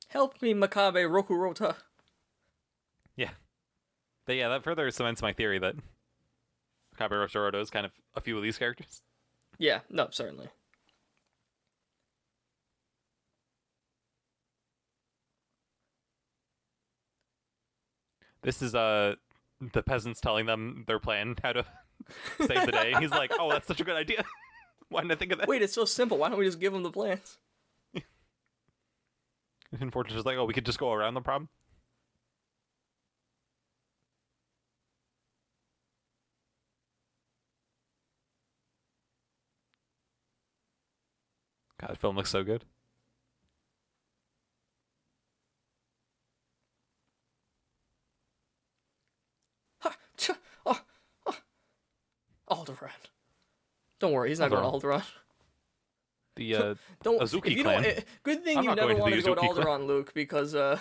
help me, Makabe Rokurota.
Yeah. But yeah, that further cements my theory that Kabe Roshoroto is kind of a few of these characters.
Yeah, no, certainly.
This is the peasants telling them their plan, how to save the day. He's like, oh, that's such a good idea. Why didn't I think of that?
Wait, it's so simple. Why don't we just give them the plans?
And Fortune's like, oh, we could just go around the problem. God, the film looks so good.
Ha! Ch- oh, oh. Alderaan. Don't worry, he's not going to Alderaan.
The
Don't.
Azuki
if you
clan.
don't, good thing
I'm
you
not
never
going to
wanted
the
to go to
Azuki clan.
Alderaan, Luke, because
Yeah.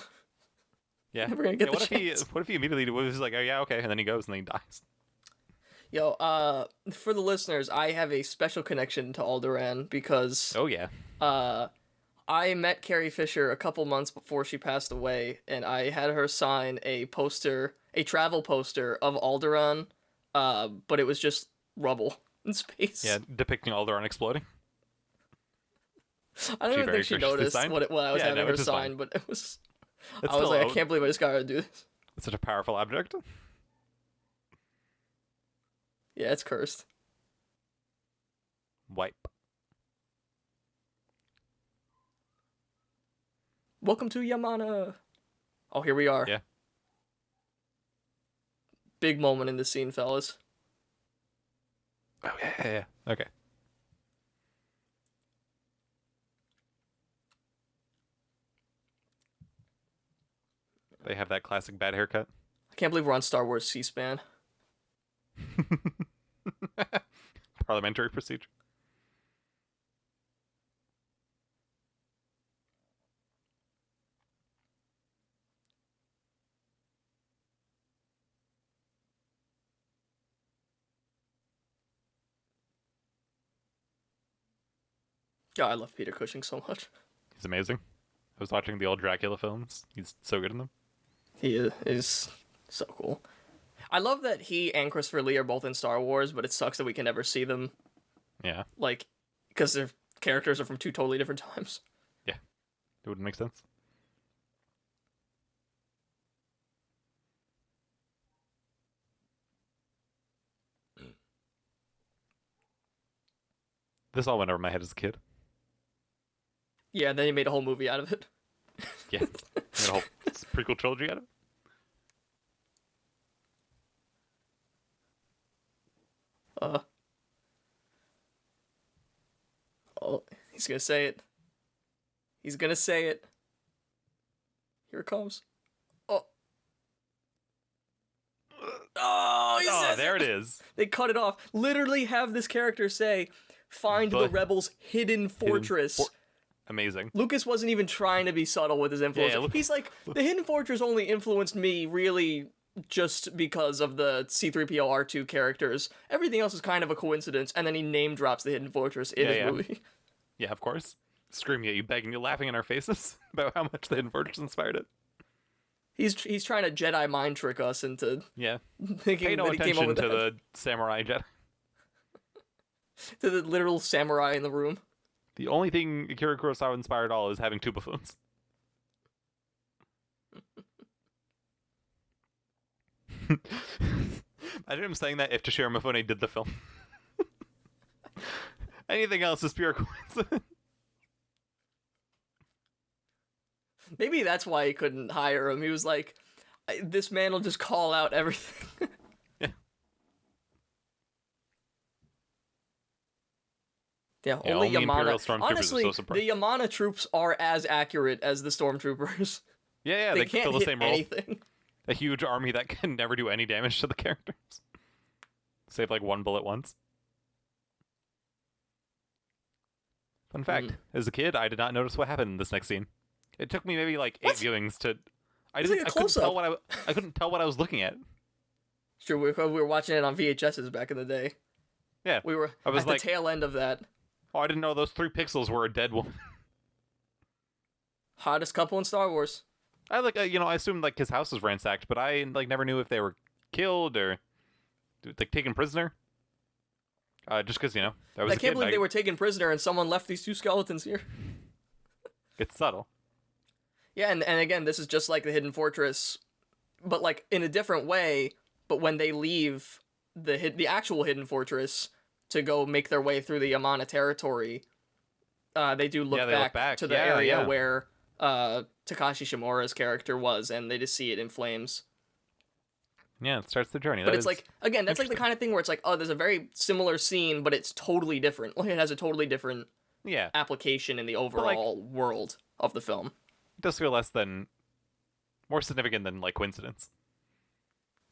never gonna get
what
the chance.
if he immediately was like, oh yeah, okay, and then he goes and then he dies.
Yo, for the listeners, I have a special connection to Alderaan because
Oh yeah.
I met Carrie Fisher a couple months before she passed away, and I had her sign a poster, a travel poster of Alderaan, but it was just rubble in space.
Yeah, depicting Alderaan exploding.
I don't even think she noticed
signed?
what I was
Yeah,
having
no,
her
which is
sign,
fine.
but it was.
It's
I was
still
like, I can't believe I just got her to do this.
It's such a powerful object.
Yeah, it's cursed.
Wipe.
Welcome to Yamana. Oh, here we are.
Yeah.
Big moment in the scene, fellas.
Oh yeah. Okay. They have that classic bad haircut.
I can't believe we're on Star Wars C-SPAN.
Parliamentary procedure.
God, I love Peter Cushing so much.
He's amazing. I was watching the old Dracula films. He's so good in them.
He is so cool. I love that he and Christopher Lee are both in Star Wars, but it sucks that we can never see them.
Yeah.
Like, because their characters are from two totally different times.
Yeah. It wouldn't make sense. This all went over my head as a kid.
Yeah, and then he made a whole movie out of it.
Yeah. Made a whole prequel trilogy out of it.
Oh, he's gonna say it. He's gonna say it. Here it comes. Oh. Oh, he says
There it is.
They cut it off. Literally have this character say, "Find the rebels' hidden fortress."
Amazing.
Lucas wasn't even trying to be subtle with his influence.
Yeah,
He's like, the hidden fortress only influenced me really just because of the C-3PO R2 characters. Everything else is kind of a coincidence, and then he name drops the hidden fortress in his movie.
Yeah, of course. Screaming at you, begging you, laughing in our faces about how much the hidden fortress inspired it.
He's trying to Jedi mind trick us into thinking
Pay no
that he came up
attention
with
to
that.
the samurai Jedi.
To the literal samurai in the room.
The only thing Akira Kurosawa inspired all is having two buffoons. Imagine him saying that if Toshiro Mafune did the film. Anything else is pure coincidence.
Maybe that's why he couldn't hire him. He was like, this man will just call out everything. Yeah, only Yamana. Honestly, the Yamana troops are as accurate as the stormtroopers.
Yeah, they
can't
fill the
hit
same role.
anything.
A huge army that can never do any damage to the characters. Save like one bullet once. Fun fact, as a kid, I did not notice what happened in this next scene. It took me maybe like 8 viewings to... I couldn't tell what I was looking at.
Sure, we were watching it on VHSs back in the day.
Yeah.
We were at the tail end of that.
Oh, I didn't know those 3 pixels were a dead woman.
Hottest couple in Star Wars.
I I assumed like his house was ransacked, but I like never knew if they were killed or like taken prisoner. Just because that was.
I can't believe they were taken prisoner and someone left these 2 skeletons here.
It's subtle.
Yeah, and again, this is just like the Hidden Fortress, but like in a different way. But when they leave the actual Hidden Fortress to go make their way through the Yamana territory, they do look back to the area where Takashi Shimura's character was, and they just see it in flames.
Yeah, it starts the journey.
But it's like, again, that's like the kind of thing where it's like, oh, there's a very similar scene, but it's totally different. Like, it has a totally different application in the overall world of the film.
It does feel more significant than like coincidence.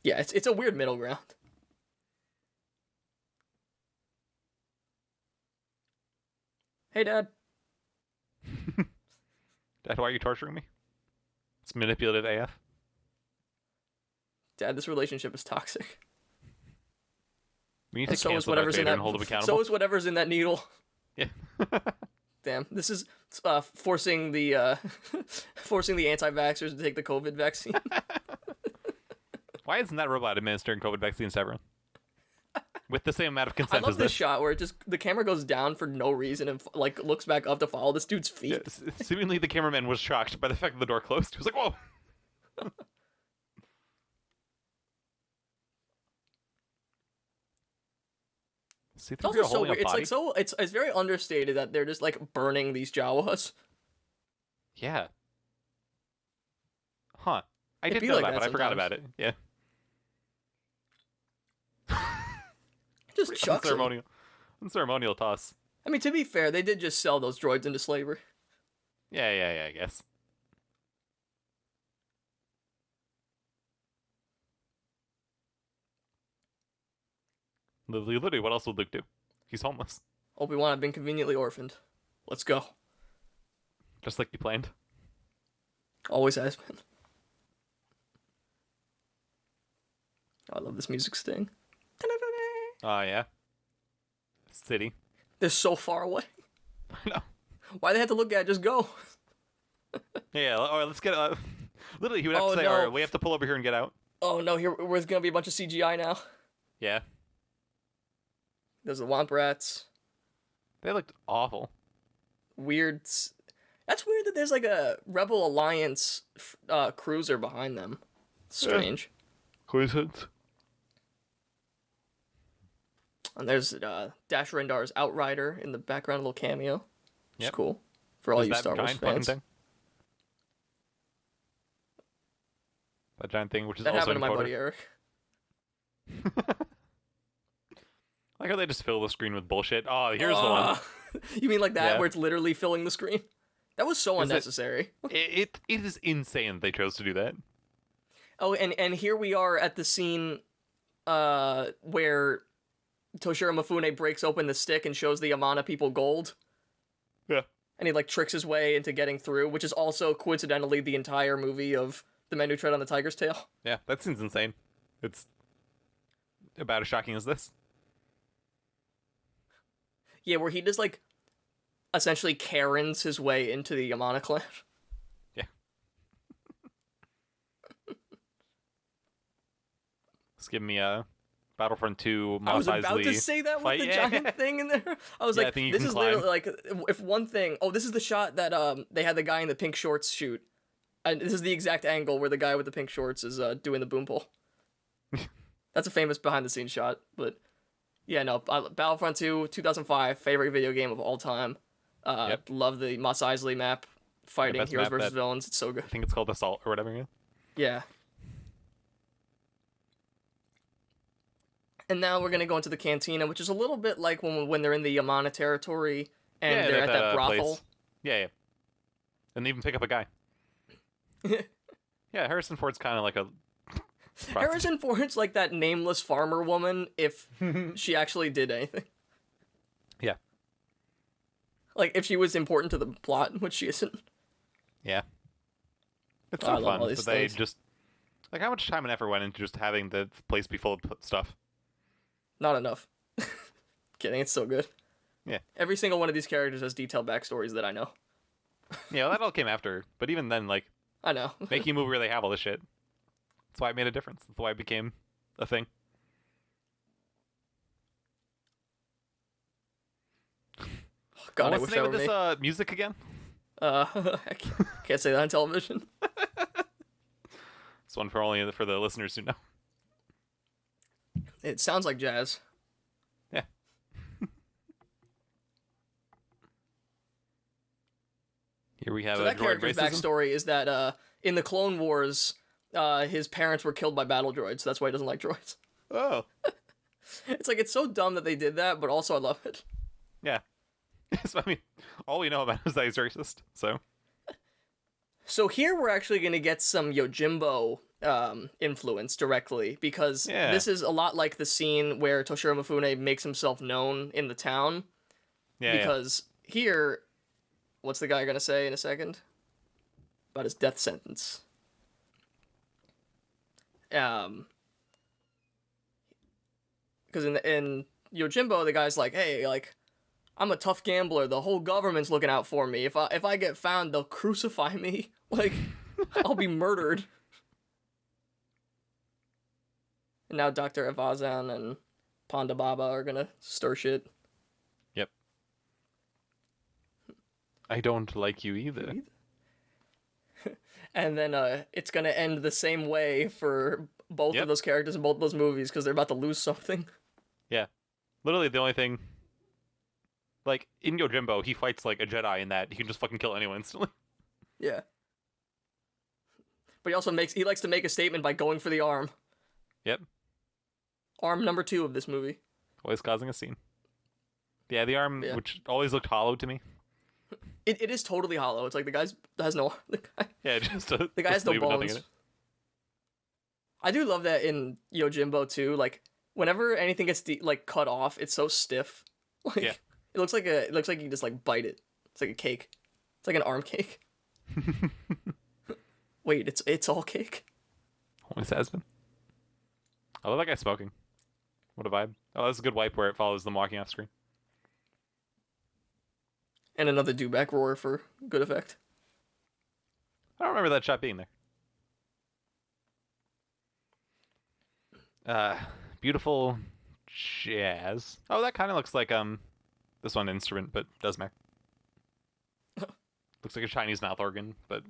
Yeah, it's a weird middle ground. Hey, Dad.
Dad, why are you torturing me? It's manipulative AF.
Dad, this relationship is toxic.
We need
And
to
so is
cancel Darth
whatever's in
Vader
that.
and hold him accountable.
So is whatever's in that needle.
Yeah.
Damn, this is forcing the anti-vaxxers to take the COVID vaccine.
Why isn't that robot administering COVID vaccines to everyone? With the same amount of
I
consent
love
as
this
this.
shot where the camera goes down for no reason and like looks back up to follow this dude's feet.
Yeah, seemingly the cameraman was shocked by the fact that the door closed. He was like, whoa! See,
It's also so weird. It's like it's very understated that they're just like burning these Jawas.
Yeah. Huh. I
It'd
did
be
know
like
that,
that
but I forgot
sometimes.
about it. Yeah.
Just chucks them.
Unceremonial toss.
I mean, to be fair, they did just sell those droids into slavery.
Yeah, I guess. Literally, what else would Luke do? He's homeless.
Obi-Wan had been conveniently orphaned. Let's go.
Just like you planned.
Always has been. Oh, I love this music sting.
Oh, yeah. City.
They're so far away.
I know.
Why they have to look at it? Just go.
Yeah, alright, let's get literally, he would have to say,
no.
alright, we have to pull over here and get out.
Oh no, there's gonna be a bunch of CGI now.
Yeah.
There's the Womp Rats.
They looked awful.
Weird. That's weird that there's like a Rebel Alliance cruiser behind them. Strange.
Coincidence.
And there's Dash Rendar's Outrider in the background, a little cameo. Which is
Yep.
cool. For all
Was
you
that
Star Wars
giant fucking
fans.
thing? That giant thing, which is
That
also
happened to my
encoder.
buddy Eric.
I like how they just fill the screen with bullshit. Oh, here's the one.
You mean like that,
Yeah.
where it's literally filling the screen? That was so
Is it-
unnecessary.
It is insane that they chose to do that.
Oh, and here we are at the scene where Toshiro Mafune breaks open the stick and shows the Amana people gold.
Yeah.
And he like tricks his way into getting through, which is also coincidentally the entire movie of The Men Who Tread on the Tiger's Tail.
Yeah, that seems insane. It's about as shocking as this.
Yeah, where he just like essentially Karens his way into the Amana clan.
Yeah. Let's give me a Battlefront 2 Mos
I was about to
Eisley
say that with
fight.
the
Yeah.
giant thing in there. I was
Yeah, I
like,
think you
this
can
is
climb.
literally like, if one thing. Oh, this is the shot that they had the guy in the pink shorts shoot, and this is the exact angle where the guy with the pink shorts is doing the boom pole. That's a famous behind the scenes shot, but yeah, no, Battlefront 2, 2005, favorite video game of all time.
Yep.
Love the Mos Eisley map, fighting
best
heroes
map
versus
that-
villains. It's so good.
I think it's called Assault or whatever. Yeah.
Yeah. And now we're gonna go into the cantina, which is a little bit like when they're in the Yamana territory and
Yeah,
they're at that brothel.
place. Yeah. And they even pick up a guy. Yeah, Harrison Ford's kind of like a prostitute.
Harrison Ford's like that nameless farmer woman if she actually did anything.
Yeah.
Like if she was important to the plot, which she isn't.
Yeah. It's
I
so
love
fun
all these
that they
things.
just like how much time and effort went into just having the place be full of stuff.
Not enough. Kidding, it's so good.
Yeah.
Every single one of these characters has detailed backstories that I know.
Yeah, well, that all came after. But even then, like
I know.
making a movie where they have all this shit. That's why it made a difference. That's why it became a thing.
God, I
What's
wish
the name
that
of
were
this
me.
music again?
I can't say that on television.
This one for the listeners who know.
It sounds like jazz.
Yeah. Here we have
So
a
that
droid
character's
racism.
backstory is that in the Clone Wars, his parents were killed by battle droids, so that's why he doesn't like droids.
Oh,
It's like, it's so dumb that they did that, but also I love it.
yeah. So, I mean, all we know about him is that he's racist. So
So here we're actually going to get some Yojimbo influence directly, because
Yeah.
this is a lot like the scene where Toshiro Mifune makes himself known in the town,
yeah,
because here, what's the guy going to say in a second? About his death sentence. because in Yojimbo, the guy's like, hey, like, I'm a tough gambler. The whole government's looking out for me. If I get found, they'll crucify me. Like, I'll be murdered. And now Dr. Evazan and Ponda Baba are gonna stir shit.
Yep. I don't like you either.
And then it's gonna end the same way for both of those characters in both those movies because they're about to lose something.
Yeah. Literally the only thing... Like, in Yojimbo, he fights like a Jedi in that he can just fucking kill anyone instantly.
Yeah. But he likes to make a statement by going for the arm.
Yep.
Arm number 2 of this movie.
Always causing a scene. Yeah, the arm, which always looked hollow to me.
It is totally hollow. It's like the guy has no bones. I do love that in Yojimbo too. Like whenever anything gets cut off, it's so stiff. Like it looks like you just like bite it. It's like a cake. It's like an arm cake. Wait, it's all cake.
Always has been. I love that guy smoking. What a vibe. Oh, that's a good wipe where it follows them walking off screen.
And another do-back roar for good effect.
I don't remember that shot being there. Beautiful jazz. Oh, that kind of looks like this one instrument, but does matter. Looks like a Chinese mouth organ, but...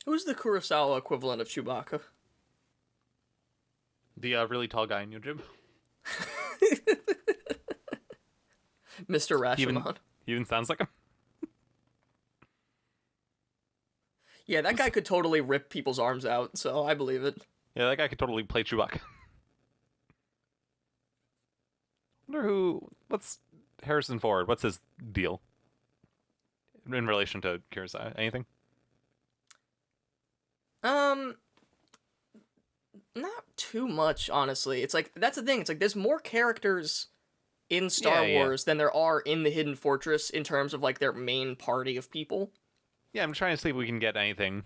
Who's the Kurosawa equivalent of Chewbacca?
The really tall guy in Yojimbo.
Mr. Rashomon.
He even sounds like him.
Yeah, that guy could totally rip people's arms out, so I believe it.
Yeah, that guy could totally play Chewbacca. What's Harrison Ford? What's his deal? In relation to Kurosawa? Anything?
Not too much, honestly. It's like, that's the thing. It's like, there's more characters in Star Wars than there are in the Hidden Fortress in terms of, like, their main party of people.
Yeah, I'm trying to see if we can get anything.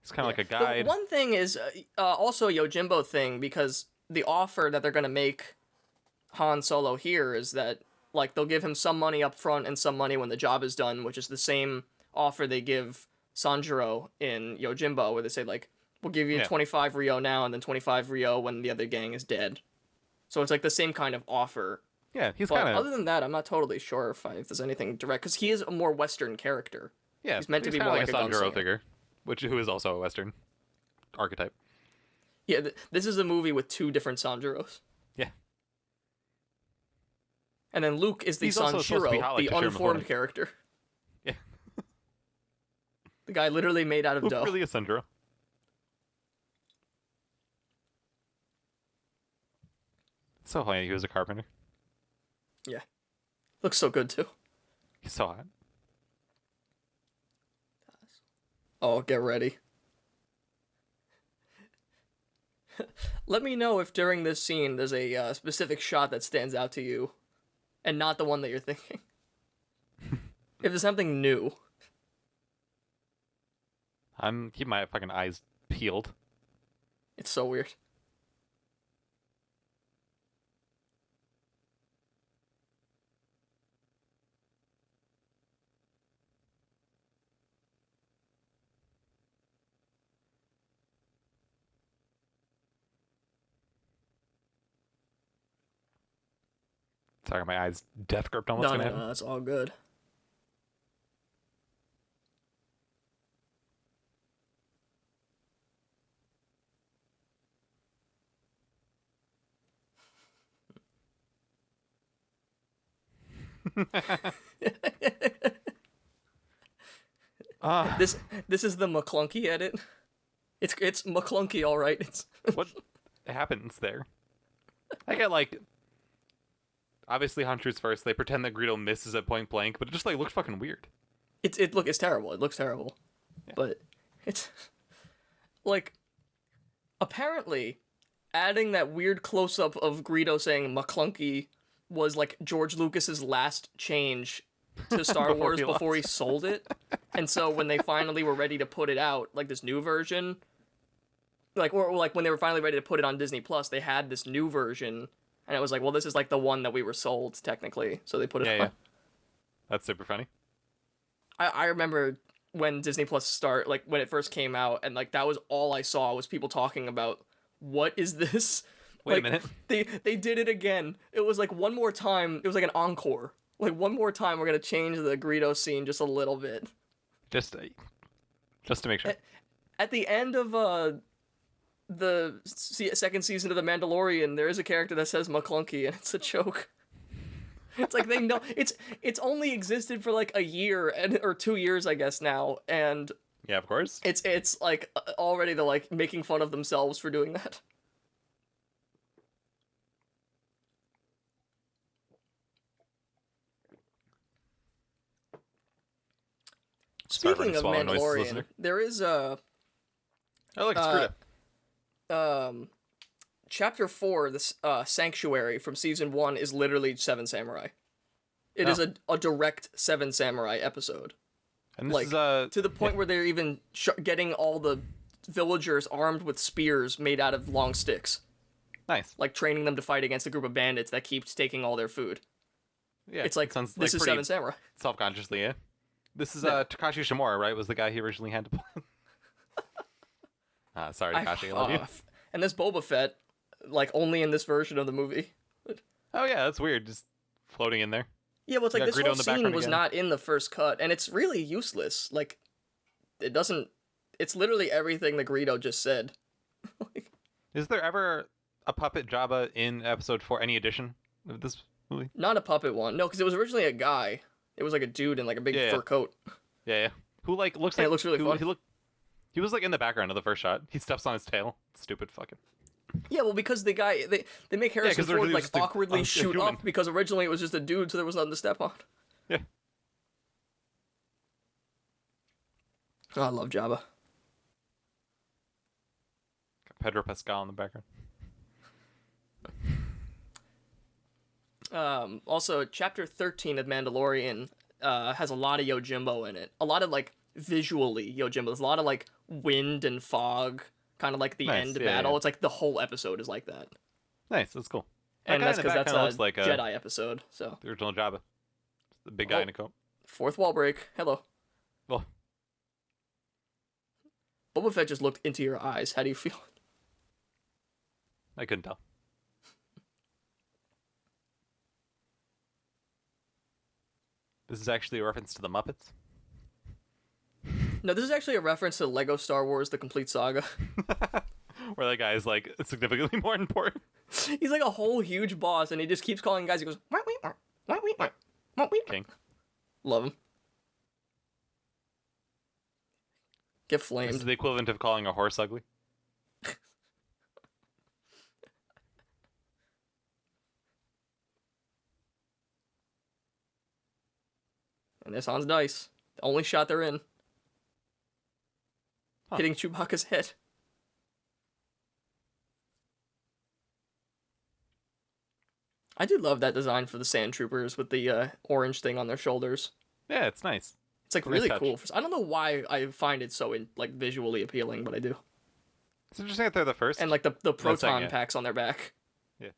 It's kind of like a guide.
The one thing is, also a Yojimbo thing, because the offer that they're gonna make Han Solo here is that, like, they'll give him some money up front and some money when the job is done, which is the same offer they give Sanshiro in Yojimbo, where they say, like, we'll give you 25 Ryo now and then 25 Ryo when the other gang is dead. So it's like the same kind of offer.
Yeah, he's
kind
of...
Other than that, I'm not totally sure if there's anything direct, because he is a more Western character.
Yeah,
he's meant to be more like a Sanshiro
figure, who is also a Western archetype.
Yeah, this is a movie with 2 different Sanjiros.
Yeah.
And then Luke is the Sanshiro, the unformed character.
Yeah.
The guy literally made out of
Luke
dough.
Really a Sanjiro. It's so funny he was a carpenter.
Yeah. Looks so good, too.
He's so hot.
Oh, get ready. Let me know if during this scene there's a specific shot that stands out to you, and not the one that you're thinking. If there's something new.
I'm keeping my fucking eyes peeled.
It's so weird.
Sorry, my eyes death gripped on what's gonna happen.
No, that's all good. This is the McClunky edit. It's McClunky, all right. It's
what happens there? I get like, obviously Han shoots first. They pretend that Greedo misses at point blank, but it just like looks fucking weird.
It's terrible. It looks terrible, but it's like apparently adding that weird close-up of Greedo saying McClunky was like George Lucas's last change to Star Wars before he sold it. And so when they finally were ready to put it out, like this new version, like or like when they were finally ready to put it on Disney Plus, they had this new version, and it was like, well, this is like the one that we were sold technically, so they put it on.
Yeah. That's super funny.
I remember when Disney Plus like when it first came out, and like that was all I saw was people talking about, what is this?
Wait
like,
a minute.
They did it again. It was like one more time. It was like an encore. Like one more time, we're gonna change the Greedo scene just a little bit.
Just to make sure.
At the end of the second season of The Mandalorian, there is a character that says McClunky, and it's a joke. It's like they know it's only existed for like a year or 2 years, I guess now, and
yeah, of course.
It's like already they're like making fun of themselves for doing that. Speaking of Mandalorian, there is
Oh, look, it's Screwed.
Chapter 4, this Sanctuary from Season 1 is literally Seven Samurai. It is a direct Seven Samurai episode.
And
like,
this is,
to the point where they're even getting all the villagers armed with spears made out of long sticks.
Nice.
Like, training them to fight against a group of bandits that keeps taking all their food.
Yeah,
it's like,
sounds
this is Seven Samurai.
Self-consciously, yeah. This is Takashi Shimura, right? Was the guy he originally had to play. Sorry, Takashi, I love you.
And this Boba Fett, like, only in this version of the movie.
Oh yeah, that's weird. Just floating in there.
Yeah, well, it's like this whole scene was not in the first cut, and it's really useless. Like, it doesn't... It's literally everything that Greedo just said.
Is there ever a puppet Jabba in episode 4, any edition of this movie?
Not a puppet one. No, because it was originally a guy. It was like a dude in like a big fur coat.
Yeah. Who like looks like...
it looks really fun.
He was like in the background of the first shot. He steps on his tail. Stupid fucking...
Yeah, well, because the guy... They make Harrison Ford like awkwardly shoot up because originally it was just a dude, so there was nothing to step on.
Yeah.
Oh, I love Jabba.
Got Pedro Pascal in the background.
Also, Chapter 13 of Mandalorian has a lot of Yojimbo in it. A lot of, like, visually Yojimbo. There's a lot of, like, wind and fog, kind of like the end battle. Yeah. It's like the whole episode is like that.
Nice, that's cool.
And that's because that's a like Jedi episode, so.
The original Jabba. The big guy in a coat.
Fourth wall break. Hello.
Well.
Boba Fett just looked into your eyes. How do you feel?
I couldn't tell. This is actually a reference to the Muppets?
No, this is actually a reference to Lego Star Wars: The Complete Saga.
Where that guy is, like, significantly more important.
He's like a whole huge boss, and he just keeps calling guys. He goes,
King.
Love him. Get flamed.
This is the equivalent of calling a horse ugly.
And this Han's dice. The only shot they're in.
Huh.
Hitting Chewbacca's head. I do love that design for the Sand Troopers with the orange thing on their shoulders.
Yeah, it's nice.
It's like really cool. I don't know why I find it so like visually appealing, but I do.
It's interesting that they're the first.
And like the proton packs on their back.
Yeah.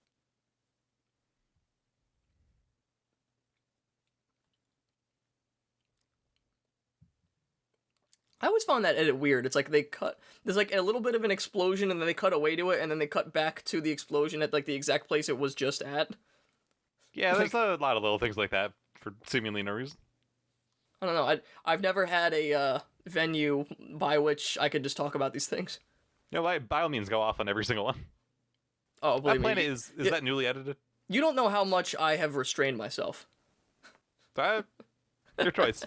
I always found that edit weird. It's like there's like a little bit of an explosion and then they cut away to it and then they cut back to the explosion at like the exact place it was just at.
Yeah, there's a lot of little things like that for seemingly no reason.
I don't know. I've never had a venue by which I could just talk about these things.
Yeah, by all means, go off on every single one.
Oh, believe me.
Is that newly edited?
You don't know how much I have restrained myself.
Your choice.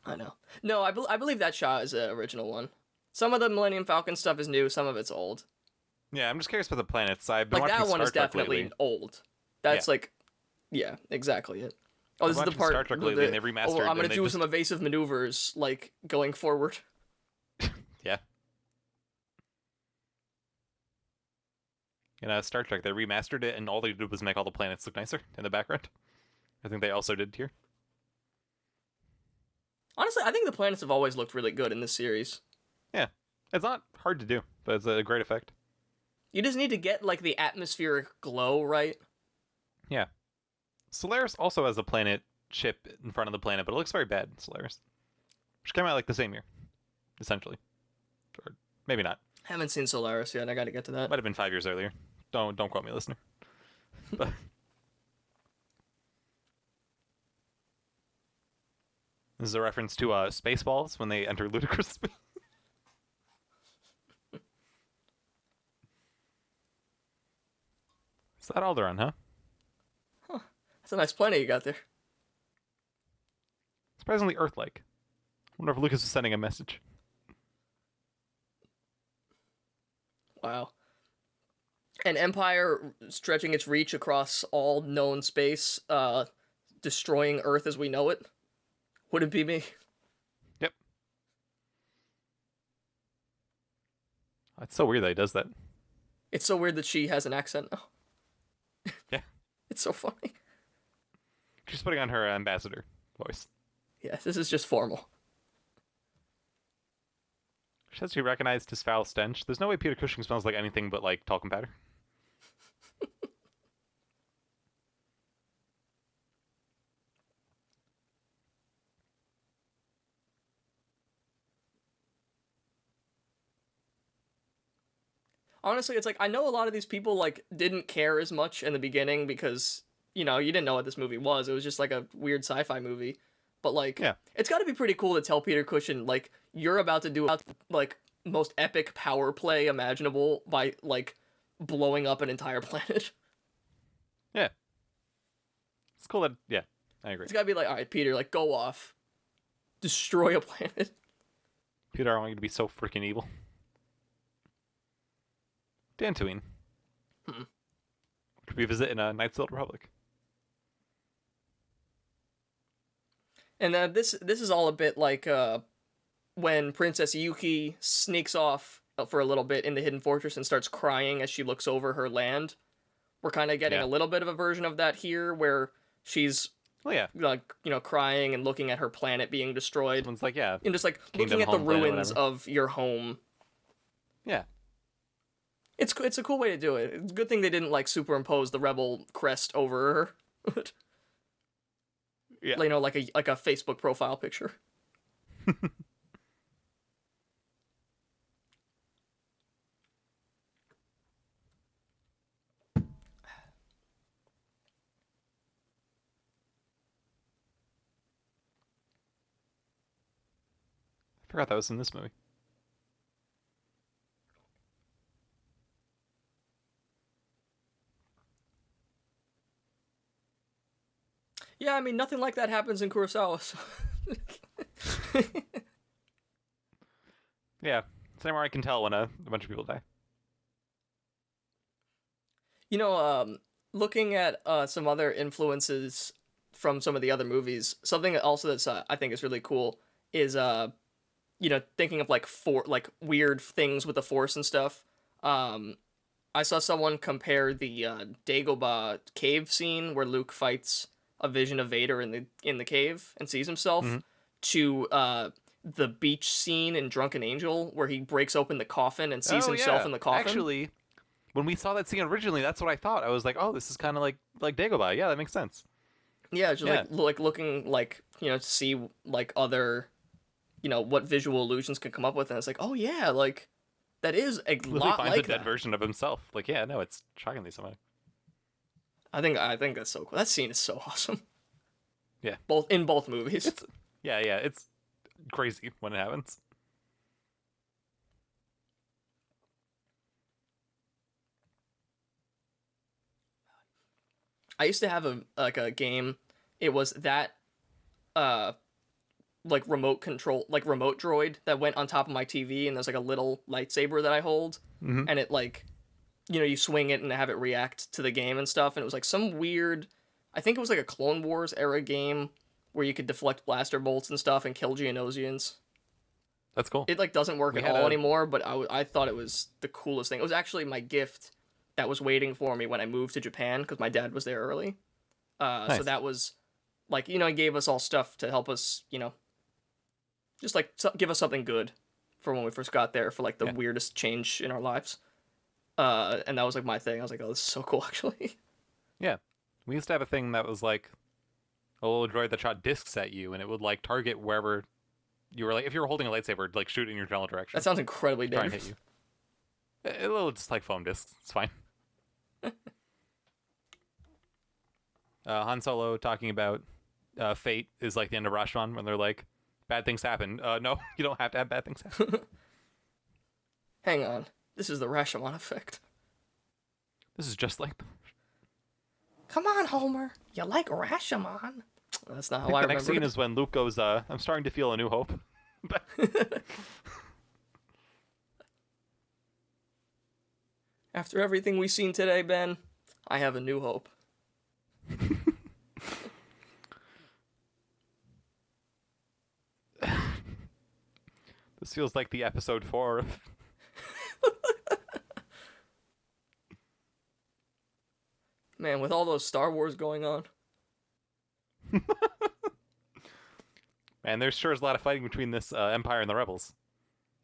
I know. No, I believe that shot is an original one. Some of the Millennium Falcon stuff is new, some of it's old.
Yeah, I'm just curious about the planets. I've been watching
that one
Star
is
Trek
definitely
lately.
old. That's exactly it. Oh, this is the part.
Star Trek lately, and they remastered.
I'm gonna do some evasive maneuvers, like going forward.
Yeah. in Star Trek. They remastered it, and all they did was make all the planets look nicer in the background. I think they also did here.
Honestly, I think the planets have always looked really good in this series.
Yeah, it's not hard to do, but it's a great effect.
You just need to get, like, the atmospheric glow right.
Yeah. Solaris also has a planet chip in front of the planet, but it looks very bad in Solaris. Which came out, like, the same year, essentially. Or maybe not.
Haven't seen Solaris yet, I gotta get to that.
Might have been 5 years earlier. Don't quote me, listener. But... This is a reference to Spaceballs when they enter ludicrous space. Is that Alderaan, huh?
Huh. That's a nice planet you got there.
Surprisingly Earth-like. I wonder if Lucas was sending a message.
Wow. An empire stretching its reach across all known space, destroying Earth as we know it. Wouldn't be me.
Yep. It's so weird that he does that.
It's so weird that she has an accent now.
Yeah.
It's so funny.
She's putting on her ambassador voice.
Yes, this is just formal.
She says she recognized his foul stench. There's no way Peter Cushing smells like anything but, like, talcum powder.
Honestly, it's like, I know a lot of these people, like, didn't care as much in the beginning because, you know, you didn't know what this movie was. It was just, like, a weird sci-fi movie. But, like,
yeah.
It's gotta be pretty cool to tell Peter Cushing, like, you're about to do, like, most epic power play imaginable by, like, blowing up an entire planet.
Yeah. It's cool that, yeah, I agree.
It's gotta be like, alright, Peter, like, go off. Destroy a planet.
Peter, I want you to be so freaking evil. Dantooine. Which we visit in Knights of the Republic.
And this is all a bit like when Princess Yuki sneaks off for a little bit in the Hidden Fortress and starts crying as she looks over her land. We're kind of getting a little bit of a version of that here, where she's like, you know, crying and looking at her planet being destroyed.
Someone's like, yeah,
and just like looking at the ruins of your home.
Yeah.
It's a cool way to do it. It's a good thing they didn't, like, superimpose the rebel crest over her.
Yeah.
You know, like a Facebook profile picture. I
forgot that was in this movie.
Yeah, I mean, nothing like that happens in Kurosawa. So.
Yeah, it's anywhere I can tell when a bunch of people die.
You know, looking at some other influences from some of the other movies, something also that's I think is really cool is you know, thinking of like weird things with the Force and stuff. I saw someone compare the Dagobah cave scene where Luke fights a vision of Vader in the cave and sees himself to the beach scene in Drunken Angel where he breaks open the coffin and sees himself in the coffin.
Actually, when we saw that scene originally, that's what I thought. I was like, oh, this is kind of like Dagobah. Yeah, that makes sense.
Yeah, just like looking like, you know, to see like other, you know, what visual illusions can come up with, and it's like, oh yeah, like that is a lot
finds
like
a dead version of himself. Like, yeah, no, it's shockingly similar.
I think that's so cool. That scene is so awesome.
Yeah.
In both movies.
It's crazy when it happens.
I used to have a game. It was that like remote droid that went on top of my TV, and there's like a little lightsaber that I hold, and it like, you know, you swing it and have it react to the game and stuff, and it was like some weird, I think it was like a Clone Wars era game where you could deflect blaster bolts and stuff and kill Geonosians.
That's cool.
It like doesn't work at all anymore, but I thought it was the coolest thing. It was actually my gift that was waiting for me when I moved to Japan, because my dad was there early.
Nice.
So that was, like, he gave us all stuff to help us, just, like, give us something good for when we first got there, for, like, the weirdest change in our lives. And that was, like, my thing. I was like, oh, this is so cool, actually.
Yeah. We used to have a thing that was, like, a little droid that shot discs at you, and it would, like, target wherever you were, like, if you were holding a lightsaber, like, shoot in your general direction.
That sounds incredibly
try and
dangerous.
hit you. A little, just like foam discs. It's fine. Han Solo talking about fate is like the end of Rashomon, when they're like, bad things happen. No, you don't have to have bad things happen.
Hang on. This is the Rashomon effect.
This is just like...
Come on, Homer. You like Rashomon? That's not how I
the next
remember
scene
it.
is when Luke goes, I'm starting to feel a new hope.
After everything we've seen today, Ben, I have a new hope.
This feels like the episode 4 of...
Man, with all those Star Wars going on.
Man, there sure is a lot of fighting between this Empire and the Rebels.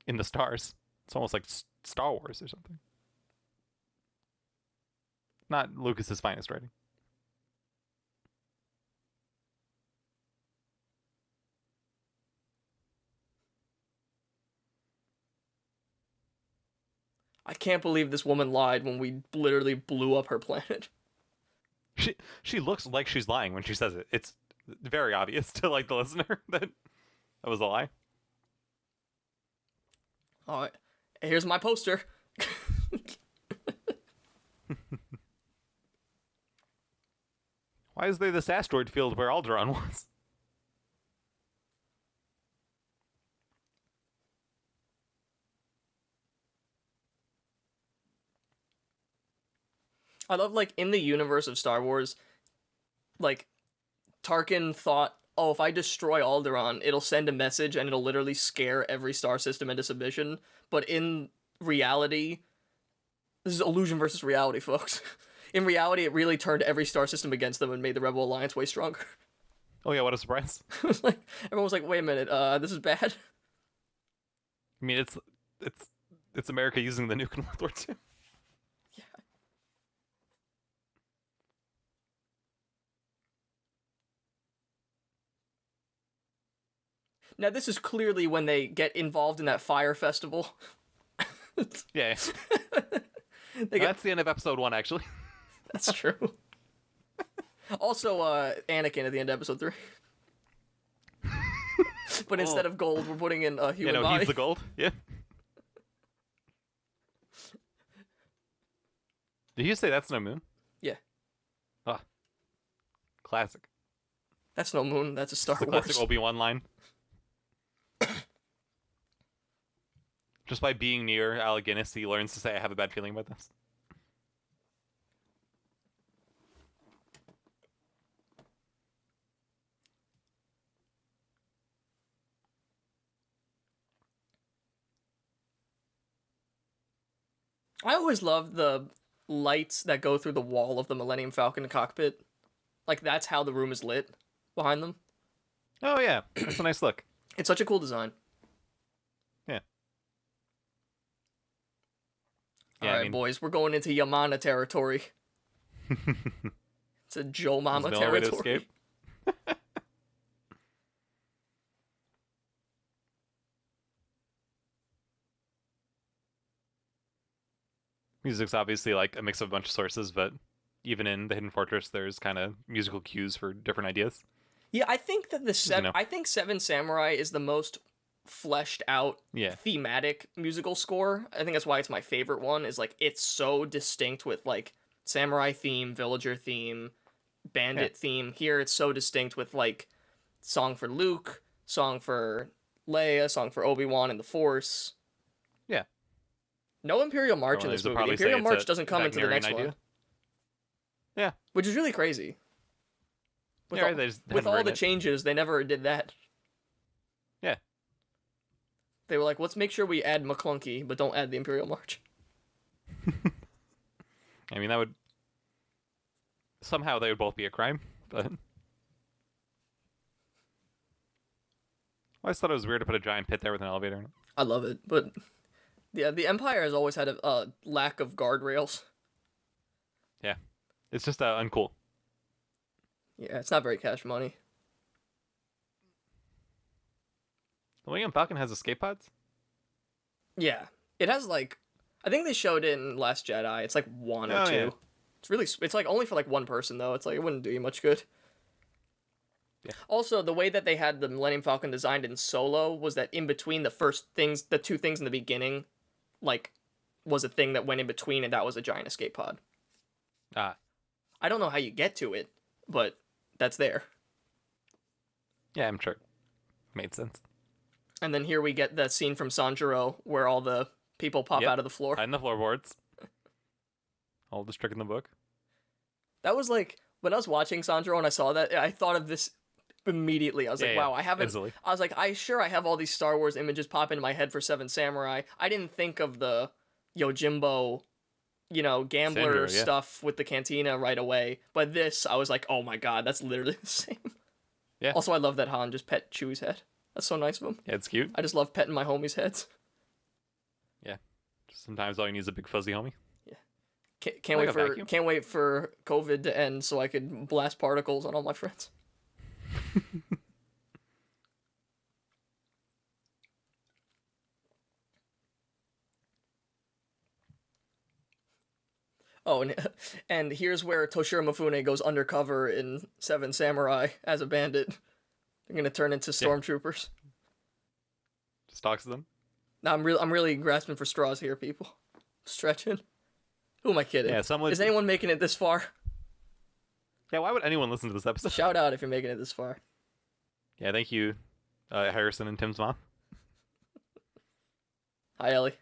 In the stars. It's almost like Star Wars or something. Not Lucas's finest writing.
I can't believe this woman lied when we literally blew up her planet.
She looks like she's lying when she says it. It's very obvious to, like, the listener that was a lie.
All right, here's my poster.
Why is there this asteroid field where Alderaan was?
I love, like, in the universe of Star Wars, like, Tarkin thought, oh, if I destroy Alderaan, it'll send a message and it'll literally scare every star system into submission. But in reality, this is illusion versus reality, folks. In reality, it really turned every star system against them and made the Rebel Alliance way stronger.
Oh yeah, what a surprise.
It was like, everyone was like, wait a minute, this is bad.
I mean, it's America using the nuke in World War II.
Yeah. Now, this is clearly when they get involved in that fire festival.
Yeah. That's the end of episode 1, actually.
That's true. Also, Anakin at the end of episode 3. But instead of gold, we're putting in a human body.
He's the gold. Yeah. Did you say that's no moon?
Yeah.
Ah. Classic.
That's no moon, that's a Star
It's the
Wars.
classic Obi-Wan line. Just by being near Alec Guinness, he learns to say, I have a bad feeling about this.
I always love the lights that go through the wall of the Millennium Falcon cockpit. Like, that's how the room is lit behind them.
Oh yeah, that's a nice look.
It's such a cool design.
Yeah.
All right, boys, we're going into Yamana territory. It's a Joe Mama
There's no way to
territory.
escape. Music's obviously like a mix of a bunch of sources, but even in the Hidden Fortress, there's kind of musical cues for different ideas.
Yeah, I think that I think Seven Samurai is the most fleshed out thematic musical score. I think that's why it's my favorite one, is like it's so distinct with like samurai theme, villager theme, bandit theme. Here it's so distinct with like song for Luke, song for Leia, song for Obi-Wan and the Force.
Yeah.
No Imperial March in this movie. The Imperial March doesn't come into the next one.
Yeah.
Which is really crazy. With all the changes, they never did that.
Yeah.
They were like, let's make sure we add McClunky, but don't add the Imperial March.
I mean, that would somehow they would both be a crime, but I always thought it was weird to put a giant pit there with an elevator in it.
I love it, but yeah, the Empire has always had a lack of guardrails.
Yeah, it's just uncool.
Yeah, it's not very cash money.
The Millennium Falcon has escape pods?
Yeah, it has like, I think they showed it in Last Jedi. It's like one or two.
Yeah.
It's like only for like one person though. It's like it wouldn't do you much good.
Yeah.
Also, the way that they had the Millennium Falcon designed in Solo was that in between the two things in the beginning, like, was a thing that went in between, and that was a giant escape pod.
Ah.
I don't know how you get to it, but that's there.
Yeah, I'm sure. Made sense.
And then here we get the scene from Sanshiro where all the people pop out of the floor.
And the floorboards. All the trick in the book.
That was like, when I was watching Sanshiro and I saw that, I thought of this immediately. I was like, wow, I haven't...
Instantly.
I was like, I have all these Star Wars images pop into my head for Seven Samurai. I didn't think of the Yojimbo, gambler
Sanrio,
stuff with the cantina right away. But this, I was like, oh my god, that's literally the same.
Yeah.
Also, I love that Han just pet Chewie's head. That's so nice of him.
Yeah, it's cute.
I just love petting my homies' heads.
Yeah. Sometimes all you need is a big fuzzy homie.
Yeah. Can't wait for COVID to end so I could blast particles on all my friends. Oh, and here's where Toshiro Mafune goes undercover in Seven Samurai as a bandit. They're gonna turn into stormtroopers.
Just talks to them.
Now I'm really grasping for straws here, people. Stretching. Who am I kidding?
Yeah,
Is anyone making it this far?
Yeah, why would anyone listen to this episode?
Shout out if you're making it this far.
Yeah, thank you, Harrison and Tim's mom.
Hi, Ellie.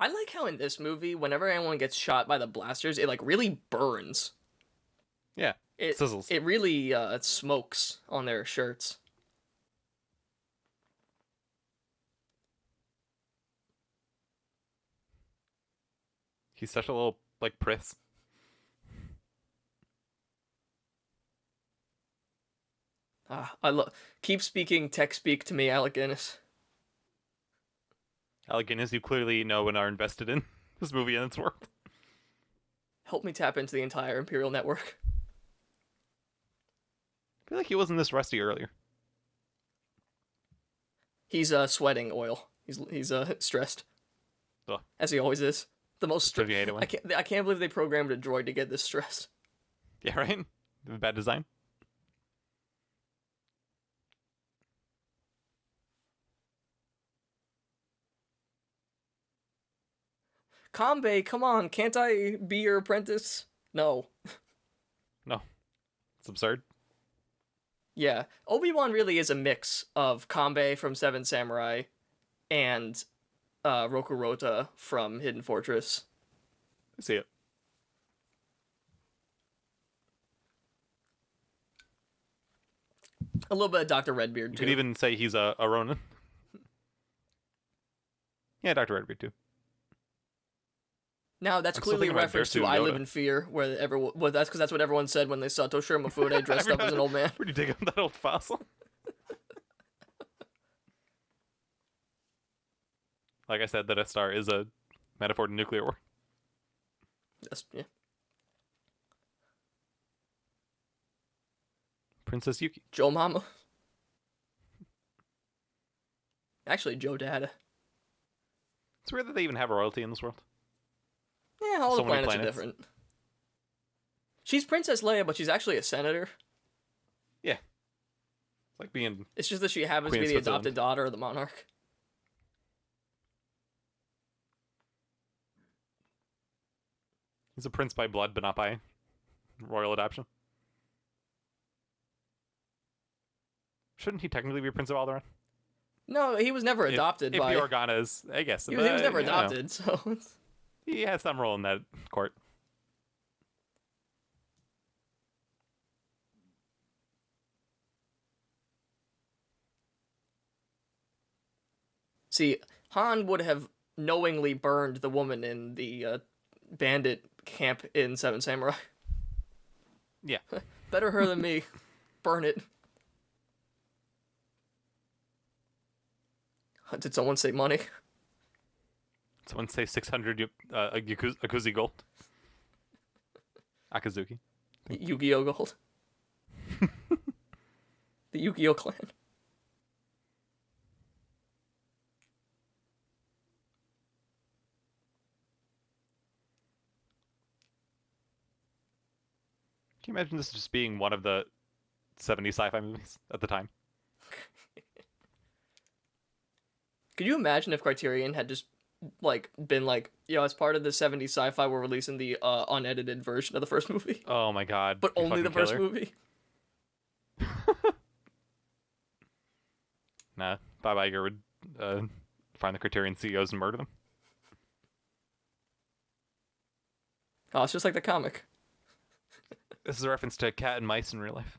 I like how in this movie, whenever anyone gets shot by the blasters, it like really burns.
Yeah,
It
sizzles.
It really smokes on their shirts.
He's such a little, priss.
Keep speaking tech speak to me, Alec Guinness.
Alec Guinness, you clearly know and are invested in this movie and its world.
Help me tap into the entire Imperial network.
I feel like he wasn't this rusty earlier.
He's sweating oil. He's stressed.
Ugh.
As he always is. The most stressed.
I
I can't believe they programmed a droid to get this stressed.
Yeah, right? Bad design.
Kanbei, come on, can't I be your apprentice? No.
No. It's absurd.
Yeah, Obi-Wan really is a mix of Kanbei from Seven Samurai and Rokurota from Hidden Fortress.
I see it.
A little bit of Dr. Redbeard,
You
too.
could even say he's a Ronin. Yeah, Dr. Redbeard, too.
Now, that's
I'm still
clearly a
thinking about
reference to
Dersu
I
Yoda.
Live in Fear, where everyone... Well, that's because that's what everyone said when they saw Toshiro Mifune dressed up as an old man.
Where'd you dig up that old fossil? Like I said, the Death Star is a metaphor to nuclear war.
Yeah.
Princess Yuki.
Joe Mama. Actually, Joe Dada.
It's weird that they even have a royalty in this world.
Yeah, all
So
the
many
planets are
planets.
different. She's Princess Leia, but she's actually a senator.
Yeah. It's like being...
It's just that she happens
Queen
to
of
be the adopted
Switzerland.
daughter of the monarch.
He's a prince by blood, but not by royal adoption. Shouldn't he technically be a prince of Alderaan?
No, he was never adopted
if
by...
the Organas, I guess.
He was never
you know,
adopted, so...
he had some role in that court.
See, Han would have knowingly burned the woman in the bandit camp in Seven Samurai.
Yeah.
Better her than me. Burn it. Did someone say money?
Someone say 600 Akuzi gold. Akazuki.
Yu-Gi-Oh gold. The Yu-Gi-Oh clan.
Can you imagine this just being one of the 70 sci-fi movies at the time?
Could you imagine if Criterion had just been like, yo, as part of the 70s sci-fi, we're releasing the unedited version of the first movie,
Oh my god.
but
you
only the
fucking
first
killer.
movie?
Nah, Bob Iger would find the Criterion CEOs and murder them.
Oh, it's just like the comic.
This is a reference to cat and mice in real life.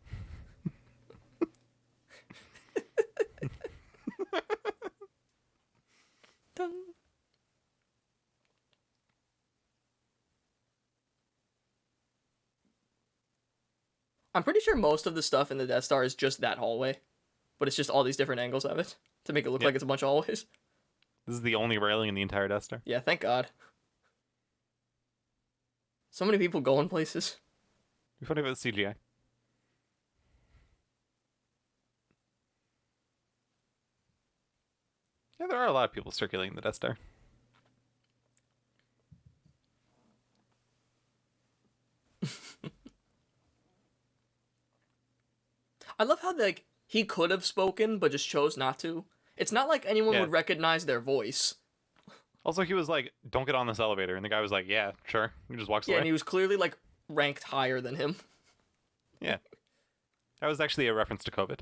Dun. I'm pretty sure most of the stuff in the Death Star is just that hallway, but it's just all these different angles of it to make it look
Yep.
like it's a bunch of hallways.
This is the only railing in the entire Death Star.
Yeah, thank God. So many people going places.
Be funny about CGI. Yeah, there are a lot of people circulating the Death Star.
I love how he could have spoken but just chose not to. It's not like anyone
Yeah.
would recognize their voice.
Also, he was like, "Don't get on this elevator," and the guy was like, "Yeah, sure." He just walks
Yeah,
away.
and he was clearly ranked higher than him.
Yeah, that was actually a reference to COVID.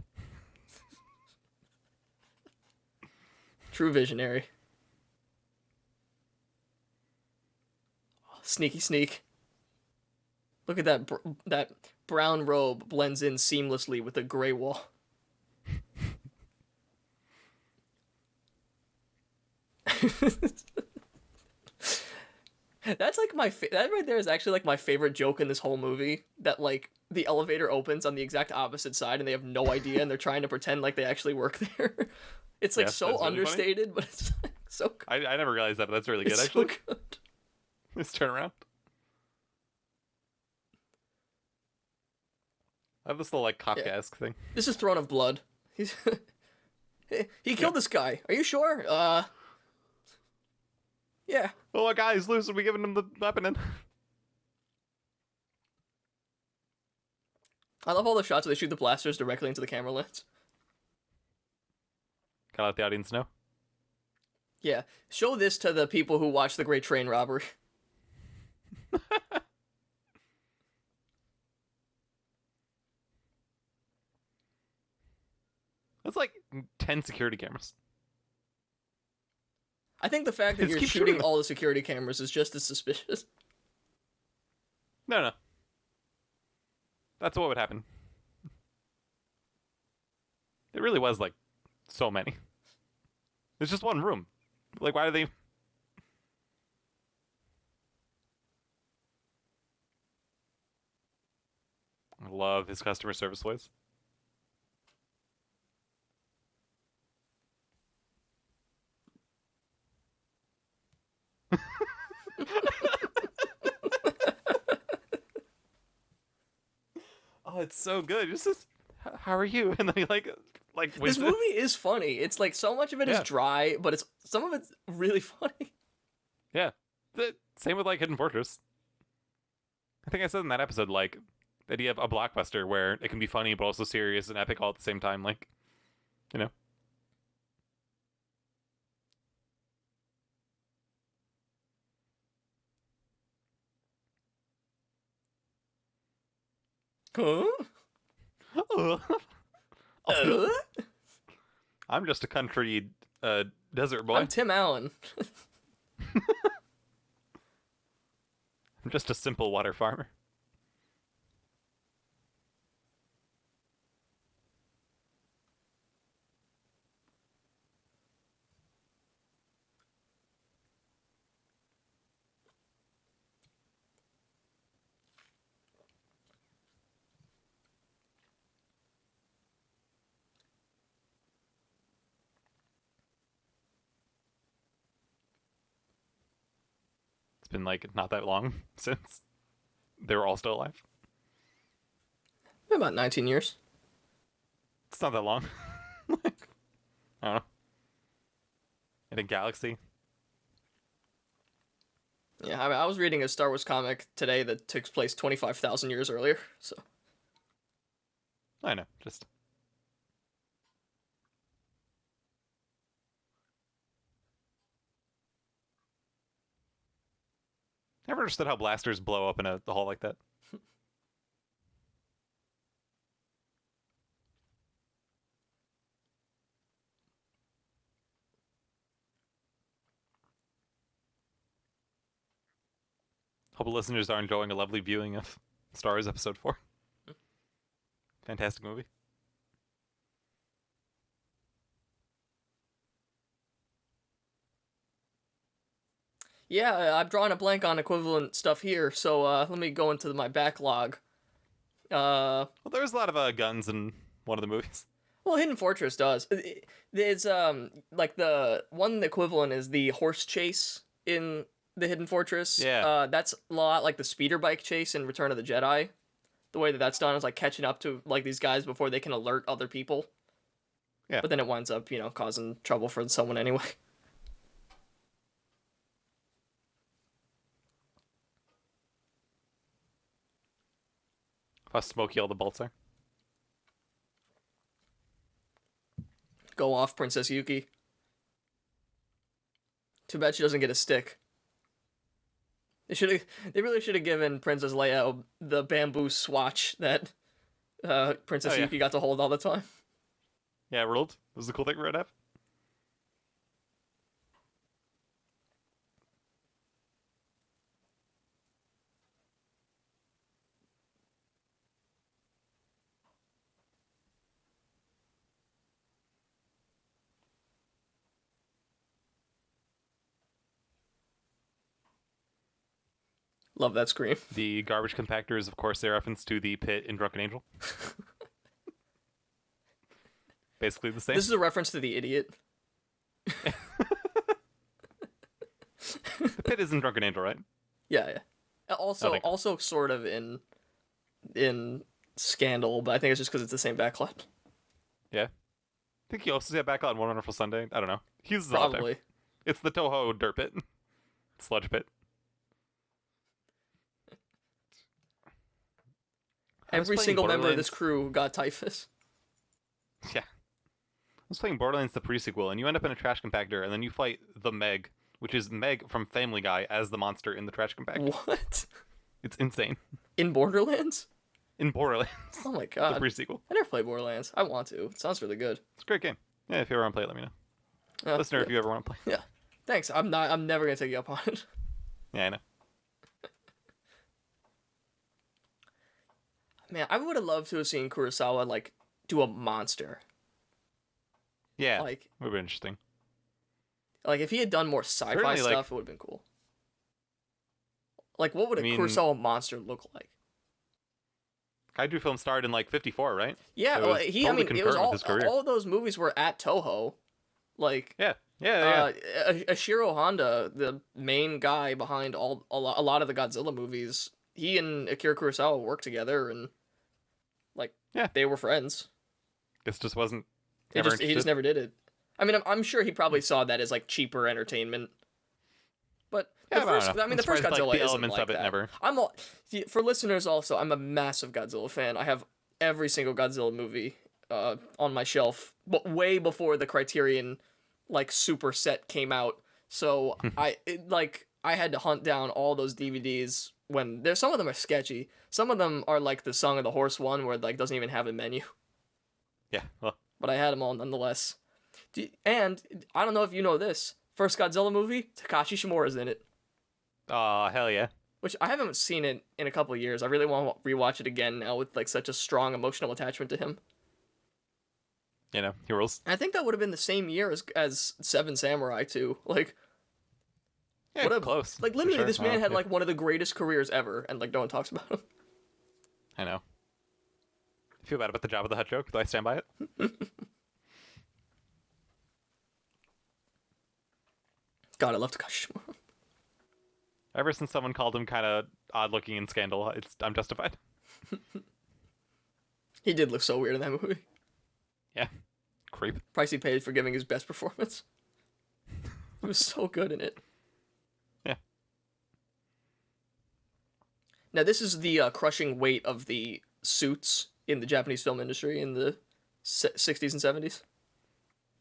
True visionary. Oh, sneaky sneak. Look at that that brown robe blends in seamlessly with the gray wall. That's that right there is actually my favorite joke in this whole movie. That the elevator opens on the exact opposite side and they have no idea and they're trying to pretend like they actually work there. It's
Yeah,
so
that's really
understated, but it's so good.
I never realized that, but that's really good.
It's
Actually,
so good.
let's turn around. I have this little Kafkaesque thing.
This is Throne of Blood. He killed this guy. Are you sure? Yeah.
Oh, my guy's loose. Are we giving him the weapon in?
I love all the shots where they shoot the blasters directly into the camera lens.
Gotta let the audience know.
Yeah. Show this to the people who watch The Great Train Robbery.
That's like 10 security cameras.
I think the fact that
Let's
you're
keep
shooting
shooting.
all the security cameras is just as suspicious.
No. That's what would happen. It really was so many. It's just one room. Why do they... I love his customer service voice. Oh, it's so good. Just says, "How are you?" And then he
This
whizzes.
movie is funny. It's so much of it is
Yeah.
dry, but some of it's really funny.
Yeah. Same with Hidden Fortress. I think I said in that episode that you have a blockbuster where it can be funny but also serious and epic all at the same time. You know.
Huh?
Also,
Uh?
I'm just a country desert boy.
I'm Tim Allen.
I'm just a simple water farmer. It's been like not that long since they were all still alive.
About 19 years.
It's not that long. Like, I don't know. In a galaxy.
Yeah, I was reading a Star Wars comic today that takes place 25,000 years earlier, so...
I know, just... Never understood how blasters blow up in a hall like that. Hope the listeners are enjoying a lovely viewing of Star Wars Episode 4. Fantastic movie.
Yeah, I've drawn a blank on equivalent stuff here, so let me go into my backlog.
Well, there's a lot of guns in one of the movies.
Well, Hidden Fortress does. There's like the one equivalent is the horse chase in the Hidden Fortress.
Yeah.
That's a lot like the speeder bike chase in Return of the Jedi. The way that that's done is like catching up to like these guys before they can alert other people.
Yeah.
But then it winds up, causing trouble for someone anyway.
How smoky all the bolts are.
Go off, Princess Yuki. Too bad she doesn't get a stick. They really should have given Princess Leia the bamboo swatch that Princess Yuki got to hold all the time.
Yeah, ruled. It was the cool thing we're gonna have.
Love that scream.
The garbage compactor is, of course, a reference to the pit in Drunken Angel. Basically the same.
This is a reference to the idiot.
The pit is in Drunken Angel, right?
Yeah. Also sort of in Scandal, but I think it's just because it's the same backlot.
Yeah. I think you also see that backlot in One Wonderful Sunday. I don't know. He uses it out there.
Probably.
It's the Toho dirt pit. Sludge pit.
Every single member of this crew got typhus.
Yeah. I was playing Borderlands the pre-sequel, and you end up in a trash compactor, and then you fight the Meg, which is Meg from Family Guy as the monster in the trash compactor.
What?
It's insane.
In Borderlands?
In Borderlands.
Oh my god.
The pre-sequel.
I never played Borderlands. I want to. It sounds really good.
It's a great game. Yeah, if you ever want to play it, let me know. Listener, if you ever want to play.
Yeah. Thanks. I'm never gonna take you up on it.
Yeah, I know.
Man, I would have loved to have seen Kurosawa like do a monster.
Yeah,
like
would have been interesting.
Like if he had done more sci-fi
Certainly,
stuff, it would have been cool. Like, what would a Kurosawa monster look like?
Kaiju film started in like '54, right?
Yeah,
so
it was all those movies were at Toho. Like,
yeah.
Ashiro Honda, the main guy behind a lot of the Godzilla movies, he and Akira Kurosawa worked together, and they were friends.
This just wasn't.
He just never did it. I mean, I'm sure he probably saw that as like cheaper entertainment. But the first Godzilla
the
isn't
elements
like
of it
that.
never.
For listeners also, I'm a massive Godzilla fan. I have every single Godzilla movie on my shelf, but way before the Criterion super set came out. So I had to hunt down all those DVDs. When some of them are sketchy, some of them are like the Song of the Horse one where doesn't even have a menu.
Yeah, well.
But I had them all nonetheless. And I don't know if you know this. First Godzilla movie, Takashi Shimura's in it.
Oh, hell yeah.
Which I haven't seen it in a couple of years. I really want to rewatch it again now with like such a strong emotional attachment to him.
You know, he rules.
I think that would have been the same year as Seven Samurai too. Like,
Yeah, close.
Like literally,
sure.
this man had like one of the greatest careers ever, and like no one talks about him.
I know. I feel bad about the Jabba the Hutt joke, though I stand by it.
God, I love Takashi Shimura.
Ever since someone called him kind of odd-looking in Scandal, I'm justified.
He did look so weird in that movie.
Yeah. Creep.
Price he paid for giving his best performance. He was so good in it.
Yeah.
Now, this is the crushing weight of the suits in the Japanese film industry in the 60s and 70s.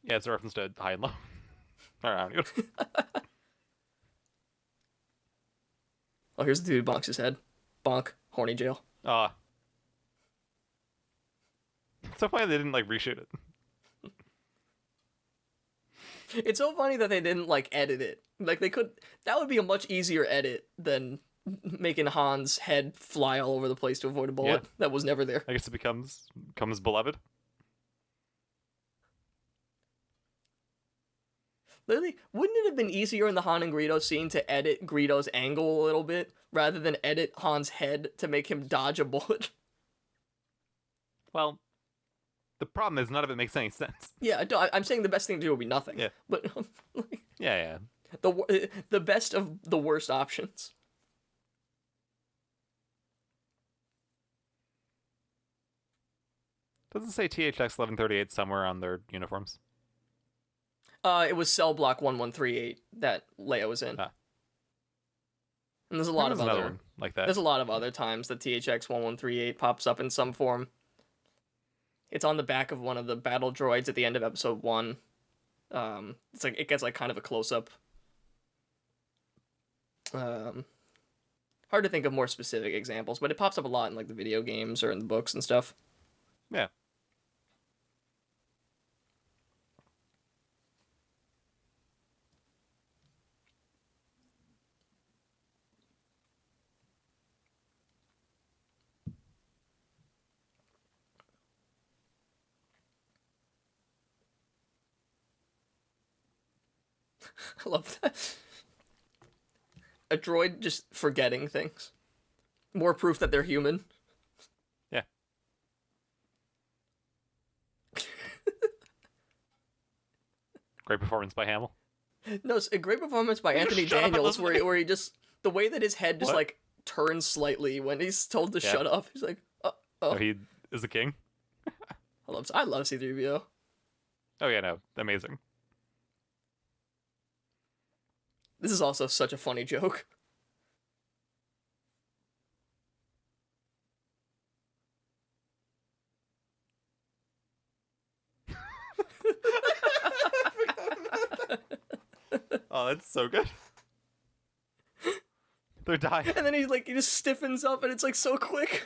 Yeah, it's a reference to High and Low. I don't know.
Oh, here's the dude who bonks his head. Bonk. Horny jail.
It's so funny they didn't, like, reshoot it.
It's so funny that they didn't, like, edit it. Like, they could... That would be a much easier edit than making Han's head fly all over the place to avoid a bullet that was never there.
I guess it becomes beloved.
Literally, wouldn't it have been easier in the Han and Greedo scene to edit Greedo's angle a little bit, rather than edit Han's head to make him dodge a bullet?
Well, the problem is none of it makes any sense.
Yeah, I'm saying the best thing to do would be nothing.
Yeah.
But
Yeah.
the best of the worst options.
Doesn't say THX 1138 somewhere on their uniforms.
It was Cell Block 1138 that Leia was in.
Ah.
And there's a lot of
another
other
one like that.
There's a lot of other times that THX 1138 pops up in some form. It's on the back of one of the battle droids at the end of episode 1. It's like it gets like kind of a close up. Hard to think of more specific examples, but it pops up a lot in like the video games or in the books and stuff.
Yeah.
I love that. A droid just forgetting things. More proof that they're human.
Yeah. Great performance by Hamill.
No, it's a great performance by Anthony Daniels, where he just the way that his head just like turns slightly when he's told to shut up. He's like, oh.
He is the king.
I love C-3PO.
Oh yeah, no, amazing.
This is also such a funny joke.
Oh, that's so good. They're dying.
And then he just stiffens up and it's like so quick.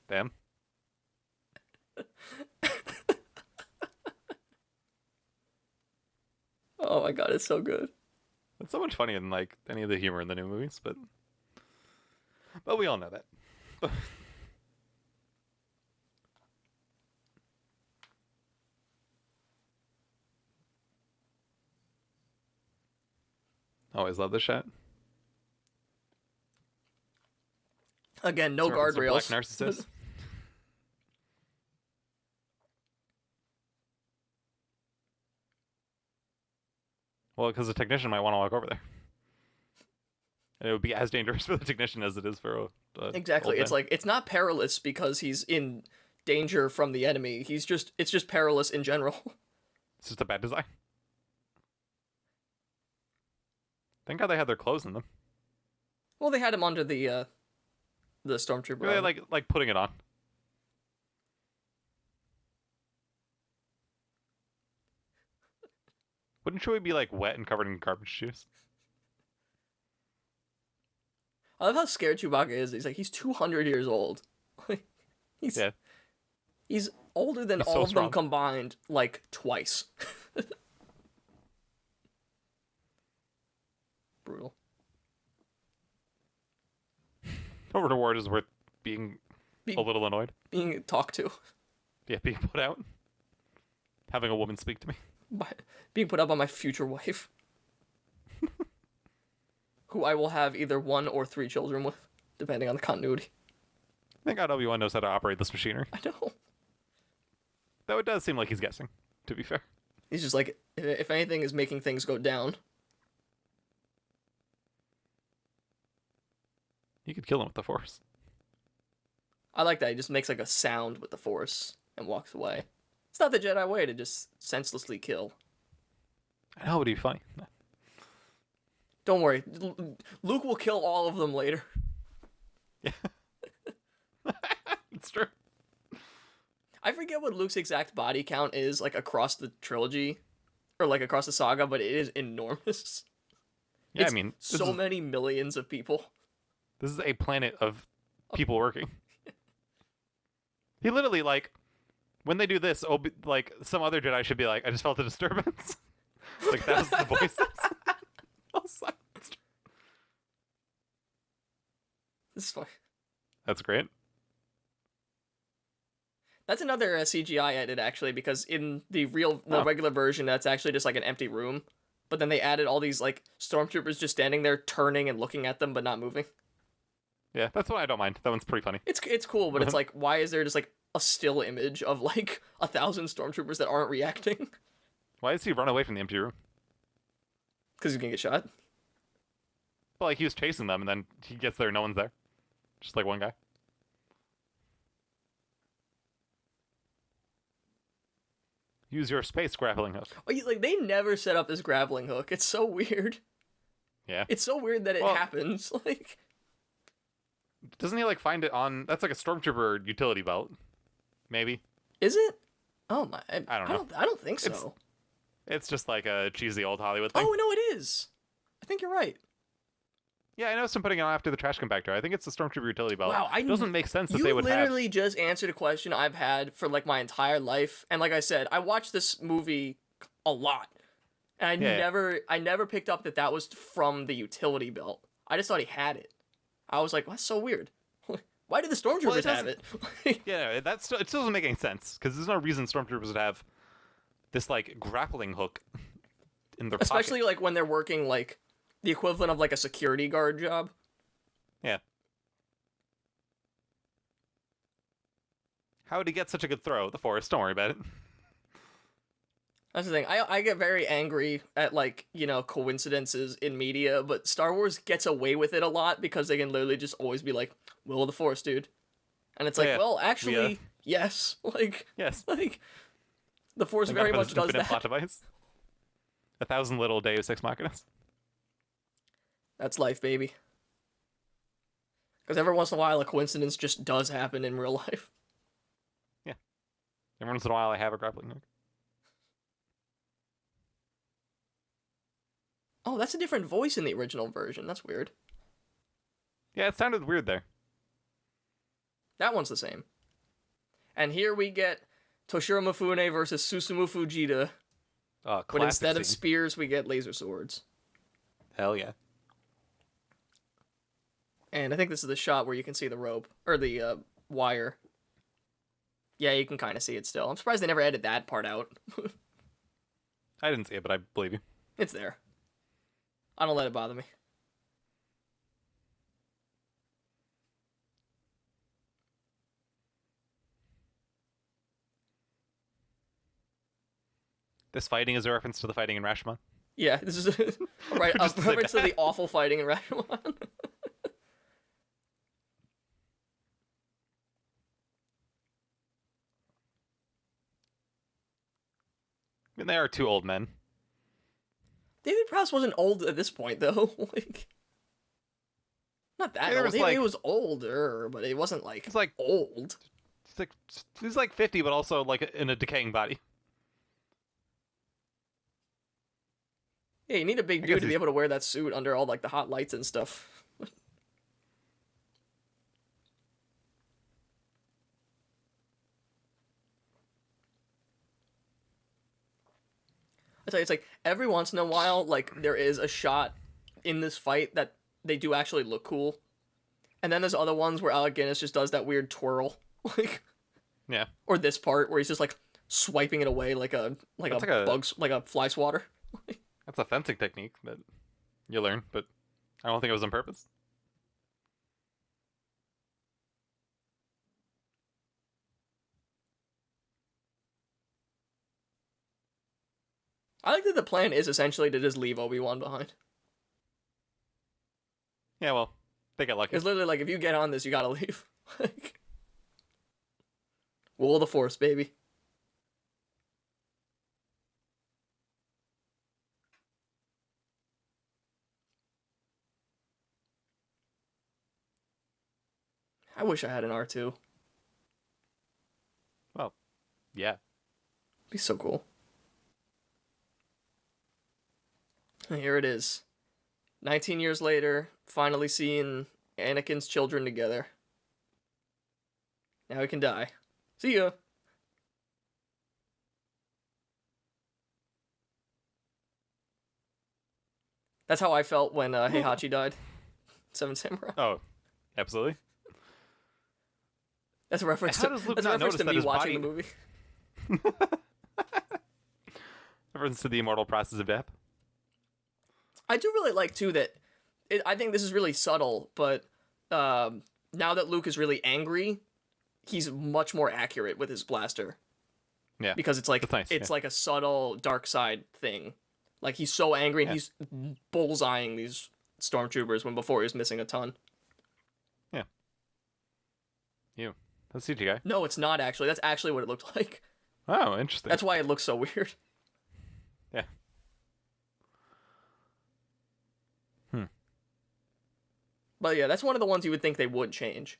Damn.
Oh my god, it's so good.
It's so much funnier than like any of the humor in the new movies, but we all know that. Always love this shot.
Again, no guardrails.
Black narcissist. Well, because the technician might want to walk over there. And it would be as dangerous for the technician as it is for
exactly. It's like, it's not perilous because he's in danger from the enemy. It's just perilous in general.
It's just a bad design. Thank God they had their clothes in them.
Well, they had him under the stormtrooper.
They like putting it on. Wouldn't Chewie be like wet and covered in garbage juice?
I love how scared Chewbacca is. He's 200 years old. He's older than
He's
all
so
of them
strong.
combined, like, twice. Brutal.
No reward is worth being
Being-
a little annoyed.
Being talked to.
Yeah, being put out. Having a woman speak to me.
Being put up on my future wife. Who I will have either 1 or 3 children with, depending on the continuity.
Thank God Obi-Wan knows how to operate this machinery.
I know.
Though it does seem like he's guessing, to be fair.
He's just like, if anything is making things go down.
You could kill him with the Force.
I like that. He just makes like a sound with the Force and walks away. It's not the Jedi way to just senselessly kill.
I know, it would be funny.
Don't worry. Luke will kill all of them later.
Yeah. It's true.
I forget what Luke's exact body count is, like, across the trilogy. Or, like, across the saga, but it is enormous.
Yeah,
It's
I mean,
so many millions of people.
this is a planet of people working. He literally, like, when they do this, like, some other Jedi should be like, I just felt a disturbance. Like, that was the voices. All silenced.
This is fun.
That's great.
That's another CGI edit, actually, because in the regular version, that's actually just, like, an empty room. But then they added all these, like, stormtroopers just standing there, turning and looking at them, but not moving.
Yeah, that's one I don't mind. That one's pretty funny.
It's cool, but it's like, why is there just, like, a still image of, like, 1,000 stormtroopers that aren't reacting?
Why does he run away from the empty room?
Because he's gonna get shot.
Well, like, he was chasing them, and then he gets there, no one's there. Just, like, one guy. Use your space grappling hook.
Oh, like, they never set up this grappling hook. It's so weird.
Yeah.
It's so weird that it happens. Like,
Doesn't he, like, find it on... That's like a stormtrooper utility belt. Maybe.
is it? Oh my!
I don't know.
I don't think so.
It's just like a cheesy old Hollywood thing.
Oh no, it is. I think you're right.
Yeah, I noticed him putting it on after the trash compactor. I think it's the stormtrooper utility belt.
Wow,
it doesn't make sense that they would
You literally just answered a question I've had for like my entire life, and like I said, I watched this movie a lot, and I never picked up that was from the utility belt. I just thought he had it. I was like, that's so weird. Why did the stormtroopers have it?
Yeah, it still doesn't make any sense because there's no reason stormtroopers would have this like grappling hook in their
Especially
pocket.
like when they're working like the equivalent of like a security guard job.
Yeah. How would he get such a good throw? The Force. Don't worry about it.
That's the thing. I get very angry at, like, you know, coincidences in media, but Star Wars gets away with it a lot because they can literally just always be like, will of the Force, dude. And it's like,
yeah.
well, actually, yes. Like,
Yes.
like, the Force
Thank
very
God for
much
this
does
infinite
that.
plot device. 1,000 little Deus Ex Machinas.
That's life, baby. Because every once in a while, a coincidence just does happen in real life.
Yeah. Every once in a while, I have a grappling hook.
Oh, that's a different voice in the original version. That's weird.
Yeah, it sounded weird there.
That one's the same. And here we get Toshiro Mafune versus Susumu Fujita. But instead of spears, we get laser swords.
Hell yeah.
And I think this is the shot where you can see the rope, or the wire. Yeah, you can kind of see it still. I'm surprised they never edited that part out.
I didn't see it, but I believe you.
It's there. I don't let it bother me.
This fighting is a reference to the fighting in Rashomon.
Yeah, this is a reference to the awful fighting in Rashomon.
I mean, they are two old men.
David Prowse wasn't old at this point, though. Like, not that
Yeah,
old.
like,
He was older, but it wasn't like,
It's like
old.
he's like 50, but also like in a decaying body.
Yeah, you need a big
I
dude
guess
to be able to wear that suit under all like the hot lights and stuff. It's like every once in a while, like there is a shot in this fight that they do actually look cool, and then there's other ones where Alec Guinness just does that weird twirl, like
Yeah.
or this part where he's just like swiping it away like a fly swatter.
That's a fencing technique that you learn, but I don't think it was on purpose.
I like that the plan is essentially to just leave Obi-Wan behind.
Yeah, well, they get lucky.
It's literally like, if you get on this, you gotta leave. Like, will of the Force, baby. I wish I had an R2.
Well, yeah.
It'd be so cool. And here it is. 19 years later, finally seeing Anakin's children together. Now he can die. See ya. That's how I felt when Heihachi died. Seven Samurai.
Oh, absolutely.
That's a reference
How
to,
does Luke
that's a
not
reference
notice
to
that
me
his
watching
body-
the movie.
Reference to the immortal process of death.
I do really like, too, that... I think this is really subtle, but now that Luke is really angry, he's much more accurate with his blaster.
Yeah.
Because it's like
That's nice,
it's
yeah.
like a subtle dark side thing. Like, he's so angry and he's bullseyeing these stormtroopers when before he was missing a ton.
Yeah. You. That's CGI.
No, it's not actually. That's actually what it looked like.
Oh, interesting.
That's why it looks so weird.
Yeah.
But yeah, that's one of the ones you would think they would change.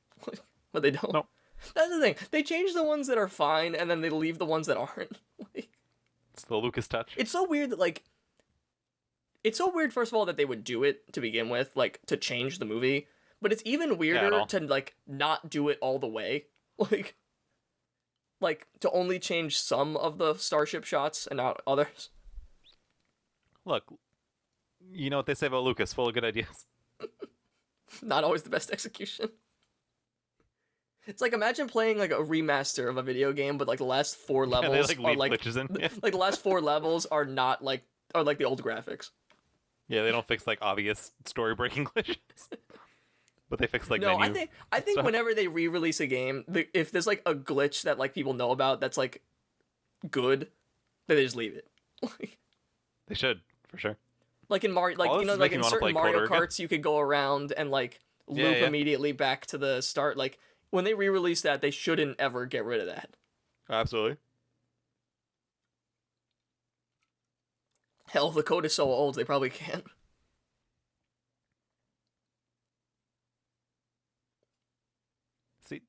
But they don't.
Nope.
That's the thing. They change the ones that are fine and then they leave the ones that aren't. Like,
It's the Lucas touch.
it's so weird that, like... It's so weird, first of all, that they would do it to begin with, like, to change the movie. But it's even weirder
all.
to, like, not do it all the way. Like, to only change some of the starship shots and not others.
Look, you know what they say about Lucas, full of good ideas.
Not always the best execution. It's like, imagine playing, like, a remaster of a video game, but, like, the last 4
Yeah,
levels
they like
are,
leave
like...
glitches in. Yeah.
Like, the last 4 levels are not, like... Are, like, the old graphics.
Yeah, they don't fix like obvious story breaking glitches. But they fix like
No,
menu.
I think
stuff.
whenever they re-release a game, if there's, like, a glitch that, like, people know about that's, like, good, then they just leave it.
They should, for sure.
Like in Mario, like,
All
you
this
know,
is
like
making
in
me wanna
certain
play
Mario
Kotor again.
Karts, you could go around and like loop
Yeah.
immediately back to the start. Like when they re-release that, they shouldn't ever get rid of that.
Absolutely.
Hell, the code is so old, they probably can't.
See,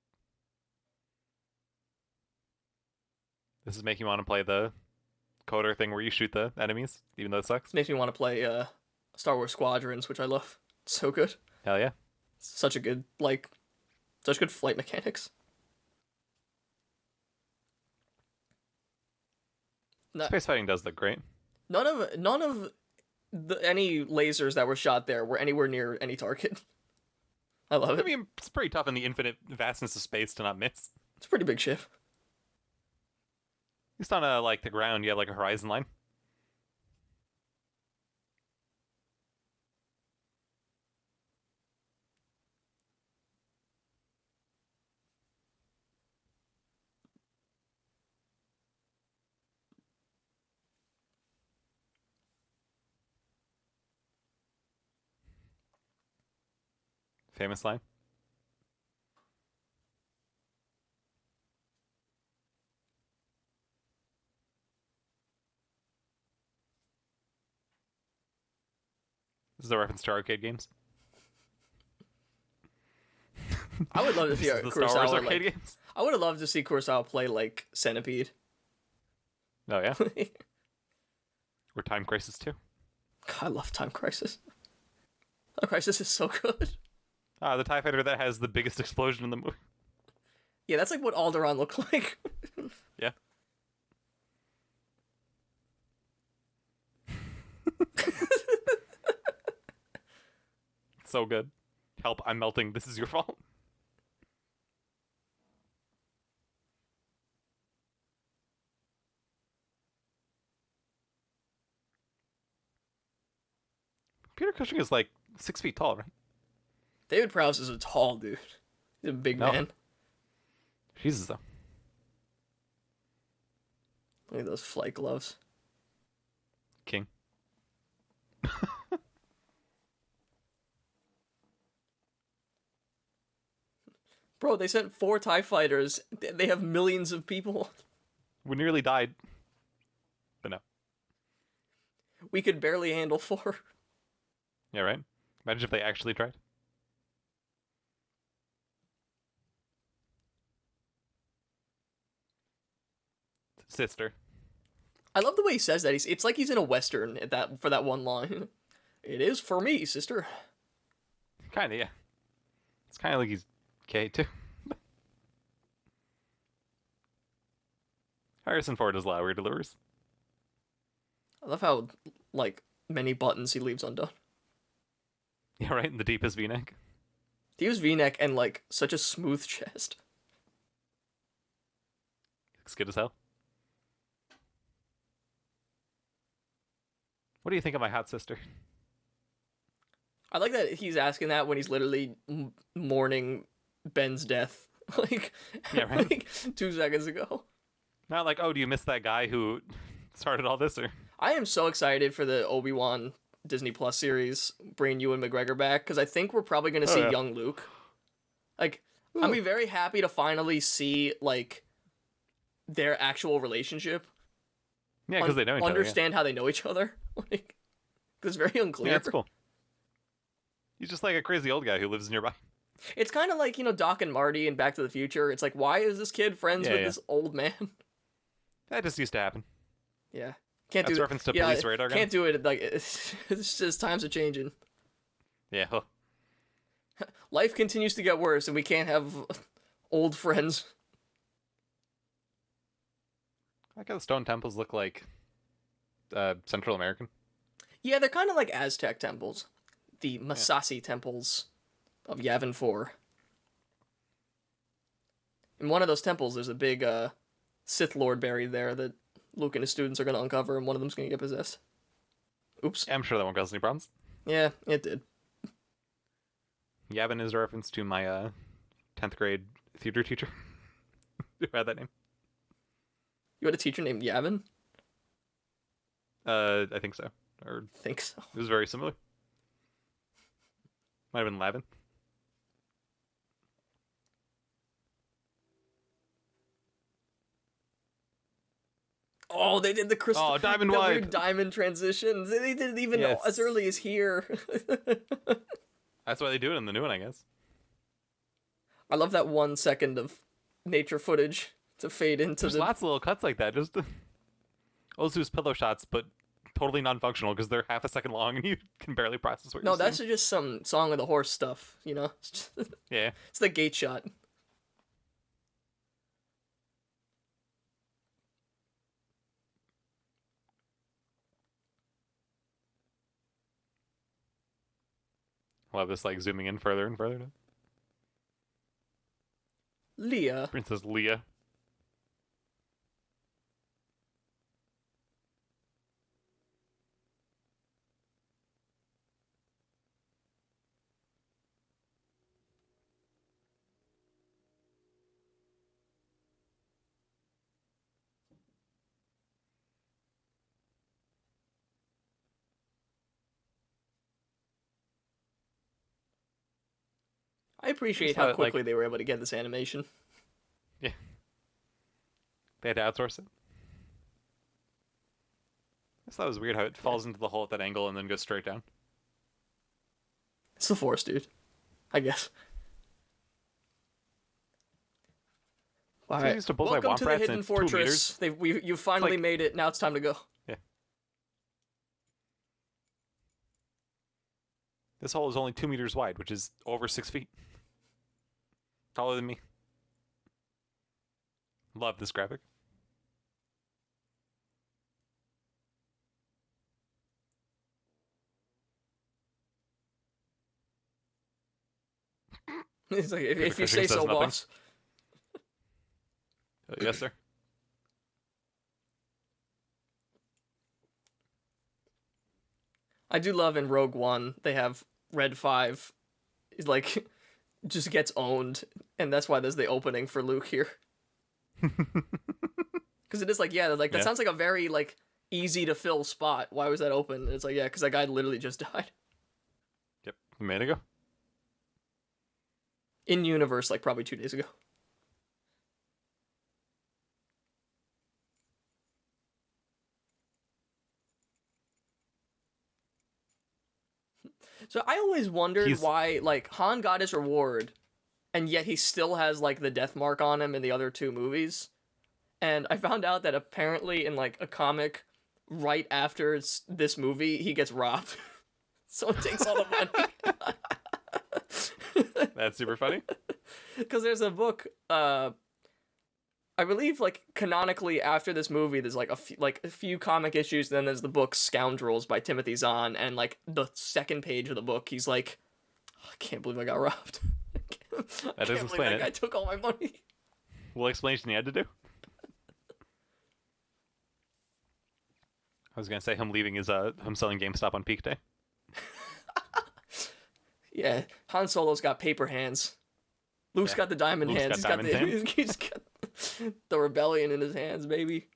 this is making me want to play the coder thing where you shoot the enemies, even though it sucks.
This makes me want to play Star Wars Squadrons, which I love. It's so good.
Hell yeah.
Such a good, like, such good flight mechanics. No,
Space fighting does look great.
none of any lasers that were shot there were anywhere near any target. I love
I
it.
mean, it's pretty tough in the infinite vastness of space to not miss.
It's a pretty big ship.
At least on like the ground, you have like a horizon line. Famous line. This is a reference to arcade games.
I would love to see
This is the Star Wars
Kurosawa,
arcade
like,
games.
I would have loved to see Kurosawa play like Centipede.
Oh yeah, or Time Crisis 2.
God, I love Time Crisis. Time Crisis is so good.
The TIE fighter that has the biggest explosion in the movie.
Yeah, that's like what Alderaan looked like.
Yeah. It's so good. Help, I'm melting. This is your fault. Peter Cushing is like 6 feet tall, right?
David Prowse is a tall dude. He's a big man.
Jesus, though.
Look at those flight gloves.
King.
Bro, they sent 4 TIE fighters. They have millions of people.
We nearly died. But no.
We could barely handle 4.
Yeah, right? Imagine if they actually tried. Sister.
I love the way he says that. It's like he's in a Western for that one line. It is for me, sister.
Kinda, yeah. It's kinda like he's gay, too. Harrison Ford does a lot of weird deliveries.
I love how, like, many buttons he leaves undone.
Yeah, right? In the deepest V-neck.
Deepest V-neck and, like, such a smooth chest.
Looks good as hell. What do you think of my hot sister?
I like that he's asking that when he's literally mourning Ben's death. Like,
Yeah, right?
like 2 seconds ago.
Not like, oh, do you miss that guy who started all this? Or
I am so excited for the Obi-Wan Disney Plus series, bringing Ewan McGregor back, because I think we're probably going to see young Luke. Like, I'll be very happy to finally see, like, their actual relationship.
Yeah, because they know each other.
Understand how they know each other. Like, because it's very unclear.
Yeah, that's cool. He's just like a crazy old guy who lives nearby.
It's kind of like, Doc and Marty in Back to the Future. It's like, why is this kid friends with this old man?
That just used to happen.
Yeah. Can't
That's
do
reference to Police Radar gun?
Can't do it. Like, it's just times are changing.
Yeah. Huh.
Life continues to get worse, and we can't have old friends.
I like how the stone temples look like Central American.
Yeah, they're kind of like Aztec temples. The Masasi temples of Yavin 4. In one of those temples, there's a big Sith Lord buried there that Luke and his students are going to uncover, and one of them's going to get possessed. Oops.
Yeah, I'm sure that won't cause any problems.
Yeah, it did.
Yavin is a reference to my 10th grade theater teacher who had that name.
You had a teacher named Yavin?
I think so. Or
Think so.
it was very similar. Might have been Lavin.
Oh, they did the crystal.
Oh, diamond
the
wipe.
weird diamond transitions. They did it even as early as here.
That's why they do it in the new one, I guess.
I love that 1 second of nature footage to fade into
There's lots of little cuts like that. Just Ozu's pillow shots, but totally non-functional because they're half a second long and you can barely process what you're seeing.
No, that's just some Song of the Horse stuff, It's just,
Yeah.
It's the gate shot.
We'll have this like zooming in further and further.
Leia.
Princess Leia.
I appreciate how quickly they were able to get this animation.
Yeah. They had to outsource it. I just thought it was weird how it falls into the hole at that angle and then goes straight down.
It's the Force, dude. I guess. All right. Welcome to the Hidden Fortress. You finally made it. Now it's time to go.
Yeah. This hole is only 2 meters wide, which is over 6 feet. Taller than me. Love this graphic.
He's like, if you
Christian
say
says
so,
nothing.
boss.
Yes, sir.
I do love in Rogue One, they have Red 5, is like, just gets owned, and that's why there's the opening for Luke here. Because it is like, yeah, like that
Yeah.
sounds like a very, like, easy to fill spot. Why was that open? And it's like, yeah, because that guy literally just died.
Yep. A minute ago.
In universe, like, probably 2 days ago. So I always wondered why, like, Han got his reward, and yet he still has, like, the death mark on him in the other 2 movies. And I found out that apparently in, like, a comic, right after this movie, he gets robbed. Someone takes all the money.
That's super funny.
Because there's a book, I believe, like, canonically after this movie, there's, like, a few comic issues, and then there's the book Scoundrels by Timothy Zahn, and, like, the second page of the book, he's like, I can't believe I got robbed.
That does explain it.
I took all my money.
What explanation he had to do? I was gonna say him leaving his him selling GameStop on peak day.
Yeah, Han Solo's got paper hands. Luke's got the diamond
Luke's
hands.
got diamond
He's got the rebellion in his hands, baby.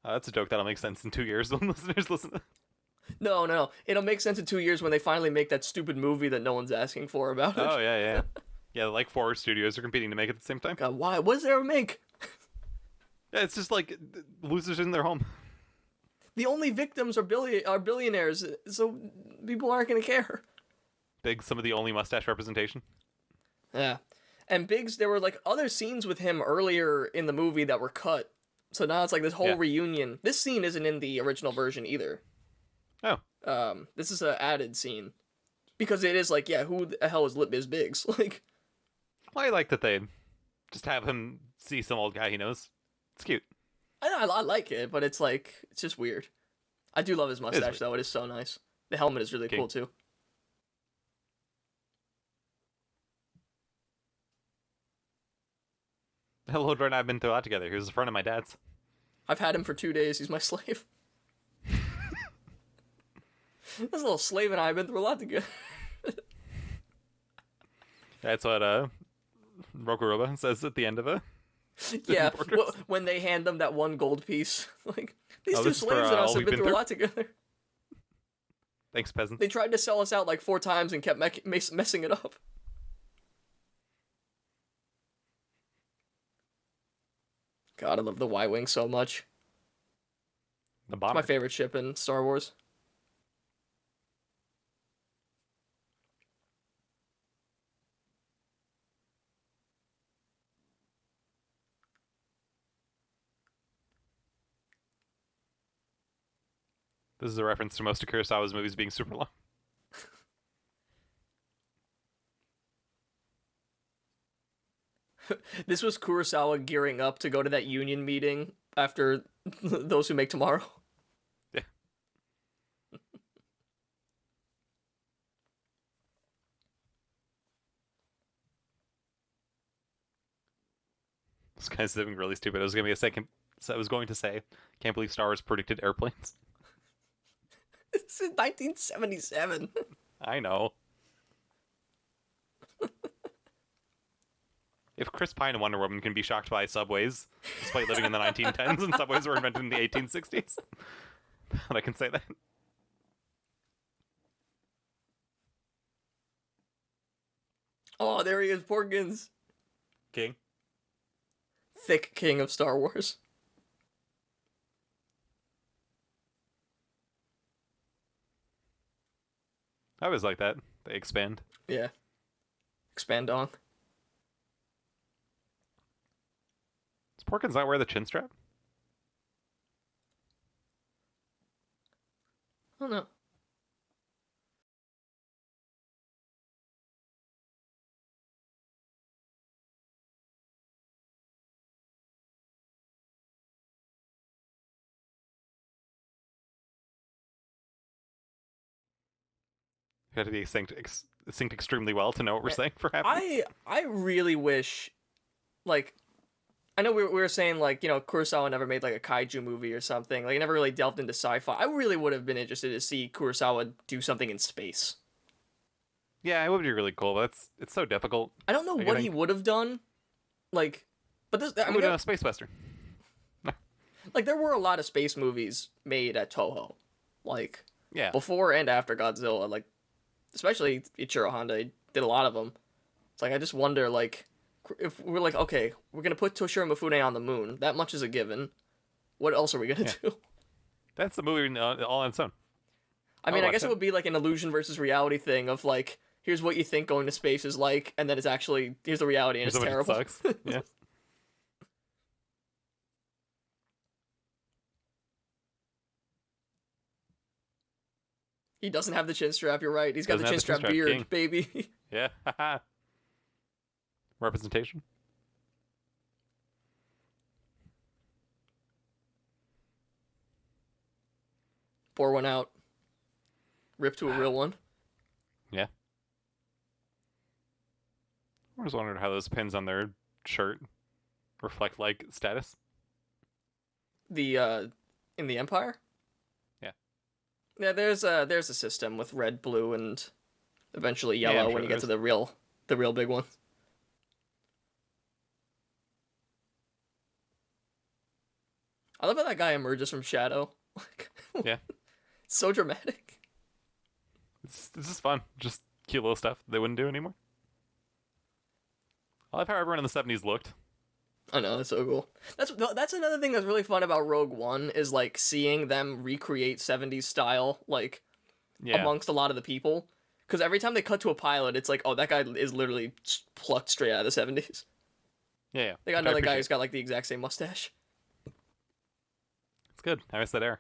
That's a joke that'll make sense in 2 years when listeners listen.
No. It'll make sense in 2 years when they finally make that stupid movie that no one's asking for about it.
Oh yeah. Yeah, like 4 studios are competing to make it at the same time.
God, why? What does there make?
Yeah, it's just like losers in their home.
The only victims are billionaires, so people aren't gonna care.
Big, some of the only mustache representation.
Yeah. And Biggs, there were, like, other scenes with him earlier in the movie that were cut. So now it's like this whole reunion. This scene isn't in the original version either.
Oh.
This is an added scene. Because it is like, yeah, who the hell is Biggs? Like,
Well, I like that they just have him see some old guy he knows. It's cute.
I like it, but it's like, it's just weird. I do love his mustache, though. It is so nice. The helmet is really cool, too.
Hello, Jordan. I've been through a lot together. He was a friend of my dad's.
I've had him for 2 days. He's my slave. This little slave and I have been through a lot together.
That's what Rokuroba says at the end of it.
Yeah, when they hand them that one gold piece. Like, these two
this is
slaves
for,
and us
all
have
we've
been
been
through a
through?
lot together.
Thanks, peasants.
They tried to sell us out like 4 times and kept messing it up. God, I love the Y-Wing so much.
The bomber.
It's my favorite ship in Star Wars.
This is a reference to most of Kurosawa's movies being super long.
This was Kurosawa gearing up to go to that union meeting after Those Who Make Tomorrow.
Yeah. This guy's doing really stupid. I was going to say, can't believe Star Wars predicted airplanes.
This is 1977.
I know. If Chris Pine and Wonder Woman can be shocked by subways, despite living in the 1910s and subways were invented in the 1860s, I can say that.
Oh, there he is, Porkins.
King.
Thick king of Star Wars.
I always like that. They expand.
Yeah. Expand on.
Does Porkins not wear the chin strap?
Oh no.
You have to be synced extremely well to know what we're saying for half.
I really wish, like, I know we were saying, like, you know, Kurosawa never made, like, a kaiju movie or something. Like, he never really delved into sci-fi. I really would have been interested to see Kurosawa do something in space.
Yeah, it would be really cool, but it's so difficult.
I don't know what he would have done. Like, but this, I mean,
a space western.
Like, there were a lot of space movies made at Toho. Like,
yeah,
before and after Godzilla. Like, especially Ichiro Honda did a lot of them. It's like, I just wonder, like, if we're like, okay, we're going to put Toshiro Mifune on the moon. That much is a given. What else are we going to do?
That's the movie all on its own.
I mean, I guess it would be like an illusion versus reality thing of, like, here's what you think going to space is like, and then it's actually, here's the reality, and it's terrible.
It sucks. Yeah.
He doesn't have the chin strap, you're right. He's got the chin strap beard, king. Baby.
Yeah. Representation.
Pour one out. Rip to a real one.
Yeah. I was wondering how those pins on their shirt reflect, like, status.
In the Empire?
Yeah.
Yeah, there's a system with red, blue, and eventually yellow when you get to the real big one. I love how that guy emerges from shadow.
Yeah.
So dramatic.
This is fun. Just cute little stuff they wouldn't do anymore. I love how everyone in the 70s looked.
I know, that's so cool. That's another thing that's really fun about Rogue One is, like, seeing them recreate 70s style, like, amongst a lot of the people. Because every time they cut to a pilot, it's like, oh, that guy is literally plucked straight out of the 70s.
Yeah.
They got another guy who's got, like, the exact same mustache.
It's good. I miss that era.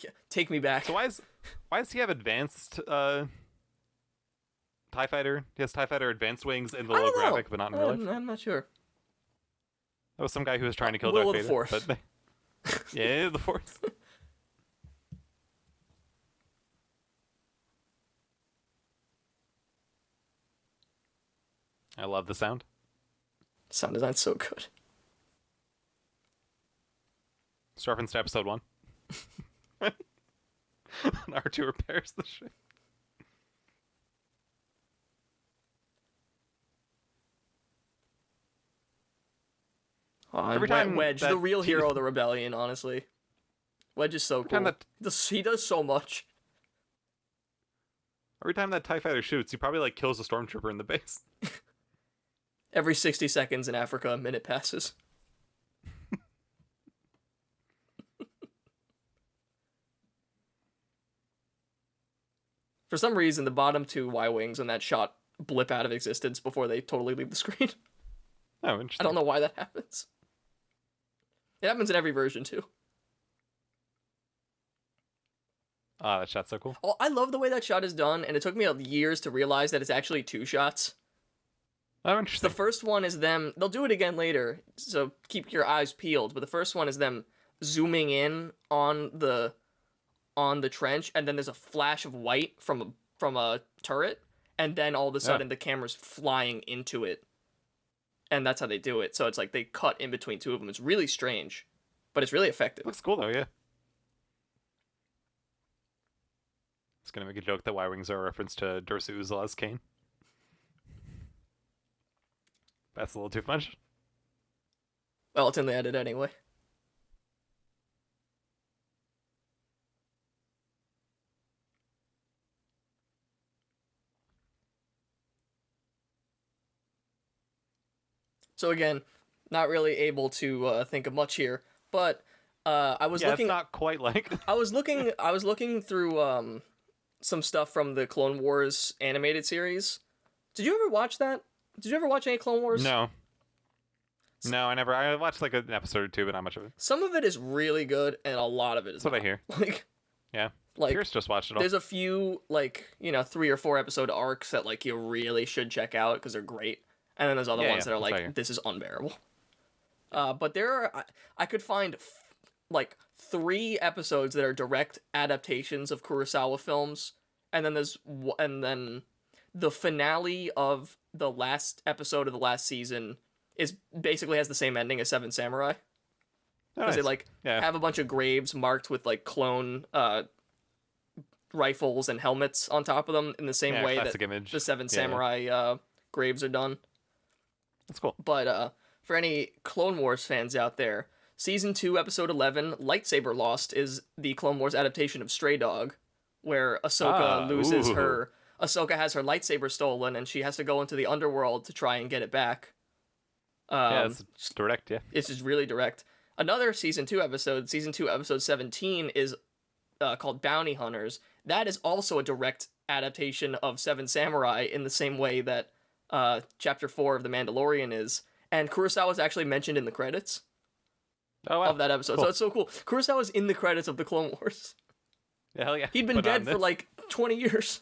Yeah, take me back.
So why does he have advanced TIE Fighter? He has TIE Fighter advanced wings in the holographic, but not in real life?
I'm not sure.
That was some guy who was trying to kill Darth Vader.
The Force.
But yeah, the Force. I love the sound.
Sound design's so good.
It's reference to episode 1. R2 repairs the ship.
Every time Wedge, the real hero of the rebellion, honestly. Wedge is so cool. He does so much.
Every time that TIE Fighter shoots, he probably, like, kills a stormtrooper in the base.
Every 60 seconds in Africa, a minute passes. For some reason, the bottom 2 Y-Wings in that shot blip out of existence before they totally leave the screen.
Oh, interesting.
I don't know why that happens. It happens in every version, too.
Ah, that shot's so cool.
Oh, I love the way that shot is done, and it took me years to realize that it's actually 2 shots.
Oh, interesting.
The first one is them... They'll do it again later, so keep your eyes peeled, but the first one is them zooming in on the trench, and then there's a flash of white from a turret, and then all of a sudden the camera's flying into it. And that's how they do it. So it's like they cut in between 2 of them. It's really strange, but it's really effective.
Looks cool though, yeah. It's gonna make a joke that Y-Wings are a reference to Dursa Uzala's cane. That's a little too much.
Well, it's in the edit anyway. So again, not really able to think of much here, but I was looking.
It's not quite like.
I was looking through some stuff from the Clone Wars animated series. Did you ever watch that? Did you ever watch any Clone Wars?
No. No, I never. I watched like an episode or 2, but not much of it.
Some of it is really good, and a lot of it is.
That's what I hear.
Like,
yeah.
Like,
Pierce just watched it all.
There's a few, like, 3 or 4 episode arcs that, like, you really should check out because they're great. And then there's other ones that are like, this is unbearable. But there are, I could find, like, 3 episodes that are direct adaptations of Kurosawa films, and then and then the finale of the last episode of the last season is basically has the same ending as Seven Samurai. Because they like have a bunch of graves marked with like clone rifles and helmets on top of them in the same way that the Seven Samurai graves are done.
That's cool.
But for any Clone Wars fans out there, Season 2, Episode 11, Lightsaber Lost, is the Clone Wars adaptation of Stray Dog, where Ahsoka loses her... Ahsoka has her lightsaber stolen, and she has to go into the underworld to try and get it back.
It's direct, yeah.
It's just really direct. Another Season 2, Episode 17, is called Bounty Hunters. That is also a direct adaptation of Seven Samurai in the same way that Chapter 4 of The Mandalorian is. And Kurosawa is actually mentioned in the credits of that episode. Cool. So it's so cool. Kurosawa's in the credits of the Clone Wars.
Yeah, hell yeah.
He'd been dead for like 20 years.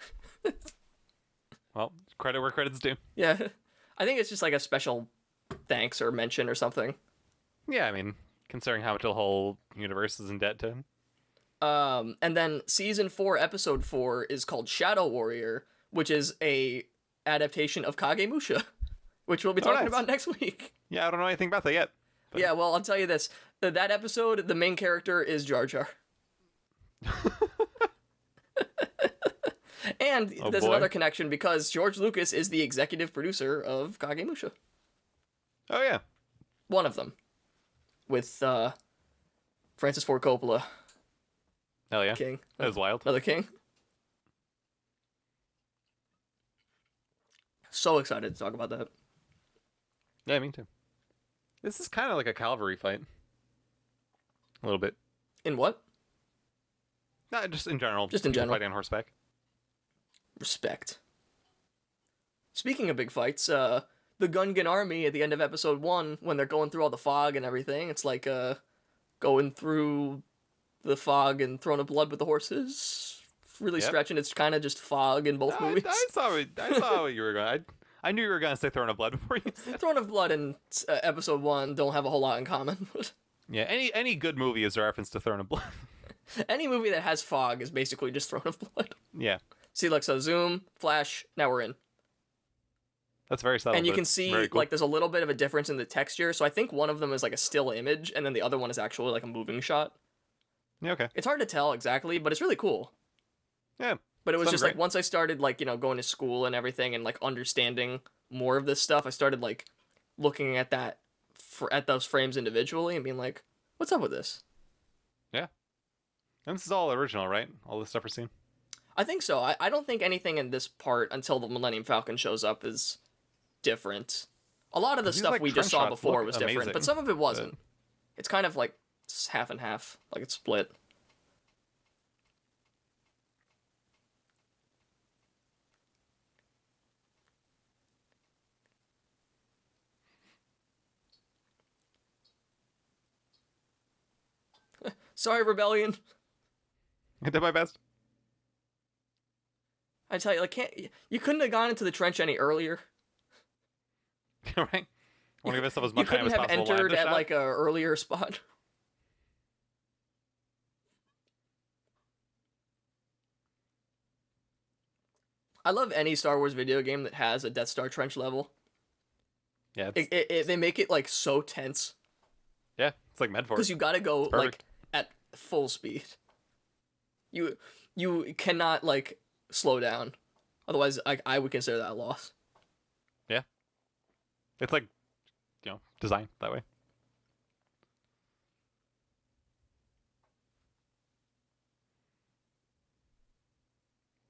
Well, credit where credit's due.
Yeah. I think it's just like a special thanks or mention or something.
Yeah, I mean, considering how much the whole universe is in debt to him.
And then Season 4, Episode 4 is called Shadow Warrior, which is a adaptation of Kagemusha, which we'll be talking about next week.
Yeah, I don't know anything about that yet.
But... Yeah, well, I'll tell you this. That episode, the main character is Jar Jar. And there's another connection because George Lucas is the executive producer of Kagemusha.
Oh, yeah.
One of them. With Francis Ford Coppola.
Hell yeah.
King.
That was wild.
Another king. So excited to talk about that.
Yeah, me too. This is kind of like a cavalry fight. A little bit.
In what?
No, just in general.
Just in general.
Fighting on horseback.
Respect. Speaking of big fights, the Gungan Army at the end of episode 1, when they're going through all the fog and everything, it's like going through the fog and throwing of blood with the horses. Really stretching. It's kind of just fog in both movies.
I saw what you were going. I knew you were going to say Throne of Blood before you said.
Throne of Blood and episode 1 don't have a whole lot in common.
Yeah, any good movie is a reference to Throne of Blood.
Any movie that has fog is basically just Throne of Blood.
Yeah.
See, like, so zoom, flash, now we're in.
That's very subtle.
And you can see, cool. Like, there's a little bit of a difference in the texture. So I think one of them is, like, a still image, and then the other one is actually, like, a moving shot.
Yeah, okay.
It's hard to tell exactly, but it's really cool.
Yeah.
But it was just, like, once I started, like, you know, going to school and everything and, like, understanding more of this stuff, I started, like, looking at that, at those frames individually and being like, what's up with this?
Yeah. And this is all original, right? All this stuff we're seeing?
I think so. I don't think anything in this part until the Millennium Falcon shows up is different. A lot of the stuff we just saw before was different, but some of it wasn't. It's kind of like half and half, like it's split. Sorry, Rebellion.
I did my best.
I tell you, like, you couldn't have gone into the trench any earlier.
Right? I want to give myself as much time as possible.
You couldn't have entered at like a earlier spot. I love any Star Wars video game that has a Death Star trench level.
Yeah,
they make it like so tense.
Yeah, it's like meant for it.
Because you gotta go like at full speed. You cannot like slow down, otherwise I would consider that a loss.
Yeah, it's like, you know, designed that way.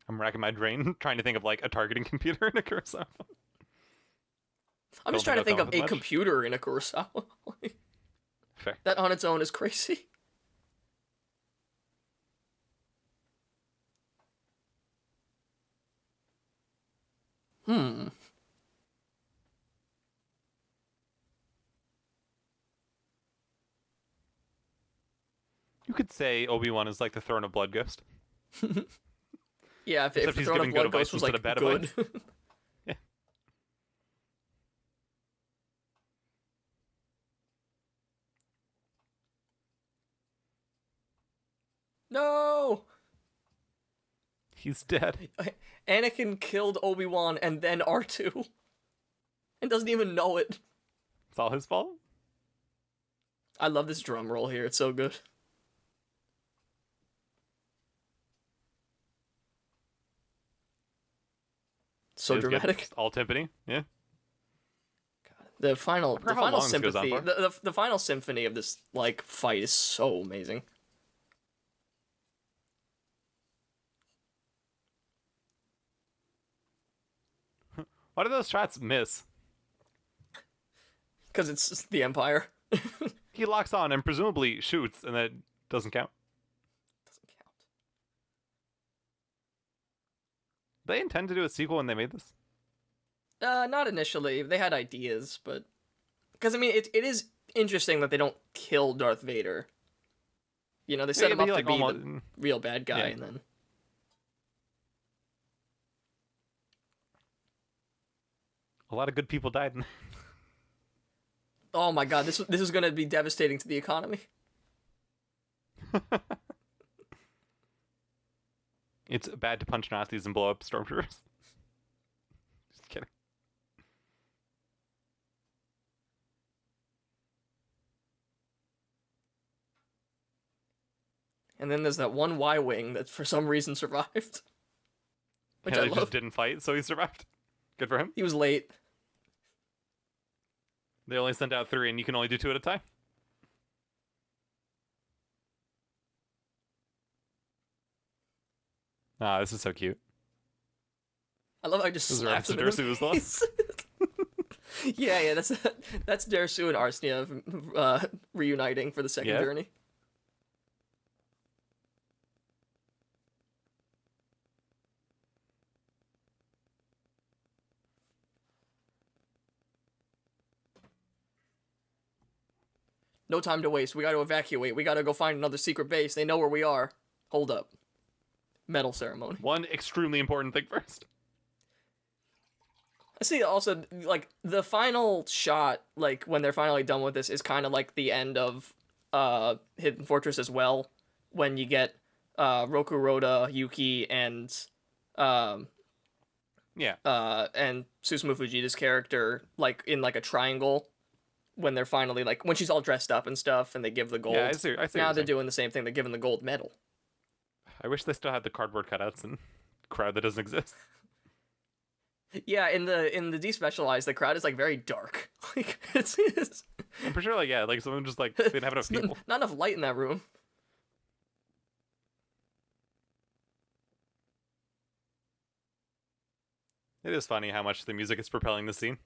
I'm racking my brain trying to think of like a targeting computer in a Kurosawa.
I'm just trying to think of a computer in a Kurosawa.
Fair.
That on its own is crazy. You
could say Obi-Wan is like the Throne of Blood Ghost.
Yeah, if the Throne of Blood Ghost was like good.
Yeah.
No!
He's dead.
Anakin killed Obi-Wan and then R2. And doesn't even know it.
It's all his fault?
I love this drum roll here. It's so good. So dramatic.
Good. All timpani. Yeah.
The final sympathy,
on
the final symphony of this like fight is so amazing.
Why do those shots miss?
Because it's the Empire.
He locks on and presumably shoots, and that doesn't count.
Doesn't count.
They intend to do a sequel when they made this?
Not initially. They had ideas, but because I mean, it is interesting that they don't kill Darth Vader. You know, they set him up to be the real bad guy, and then.
A lot of good people died.
Oh my god, this is going to be devastating to the economy.
It's bad to punch Nazis and blow up stormtroopers. Just kidding.
And then there's that one Y-wing that for some reason survived. Which I
He
love.
just didn't fight, so he survived. Good for him.
He was late.
They only sent out 3, and you can only do 2 at a time. Ah, this is so cute.
I love how I just slapped him in the face. Yeah, that's Dersu and Arsnia reuniting for the second journey. No time to waste. We gotta evacuate. We gotta go find another secret base. They know where we are. Hold up. Medal ceremony.
One extremely important thing first.
I see also, like, the final shot, like, when they're finally done with this is kind of like the end of Hidden Fortress as well, when you get Roku Roda, Yuki, and and Susumu Fujita's character, like, in, like, a triangle, when they're finally, like, when she's all dressed up and stuff, and they give the gold.
Yeah, I see
now they're doing the same thing. They're giving the gold medal.
I wish they still had the cardboard cutouts and crowd that doesn't exist.
Yeah, in the Despecialized, the crowd is, like, very dark. Like, it's
I'm pretty sure, like, yeah, like, someone just, like, they didn't have enough people.
Not enough light in that room.
It is funny how much the music is propelling the scene.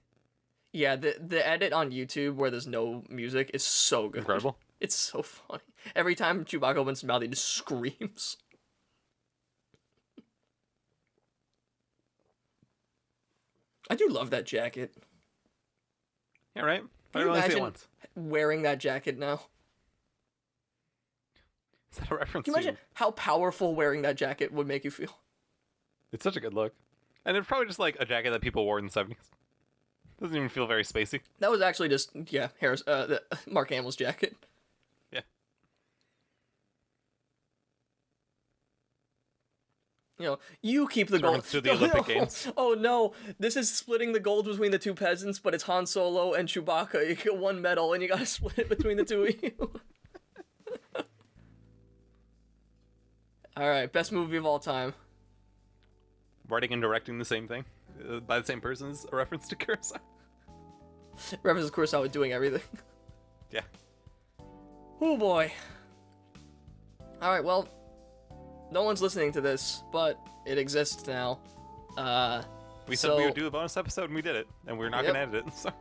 Yeah, the edit on YouTube where there's no music is so good.
Incredible.
It's so funny. Every time Chewbacca opens his mouth, he just screams. I do love that jacket.
Yeah, right?
Can you imagine wearing that jacket now?
Is that a reference
Can you imagine how powerful wearing that jacket would make you feel?
It's such a good look. And it's probably just like a jacket that people wore in the 70s. Doesn't even feel very spacey.
That was actually just, yeah, Mark Hamill's jacket.
Yeah.
You know, you keep the gold.
To the Olympic Games.
Oh no, this is splitting the gold between the two peasants, but it's Han Solo and Chewbacca. You get one medal, and you gotta split it between the two of you. All right, best movie of all time.
Writing and directing the same thing by the same person is a reference to Kurosawa.
Reference to Kurosawa doing everything.
Yeah.
Oh boy. All right, well, no one's listening to this, but it exists now.
We said we would do a bonus episode, and we did it, and we're not going to edit it. So.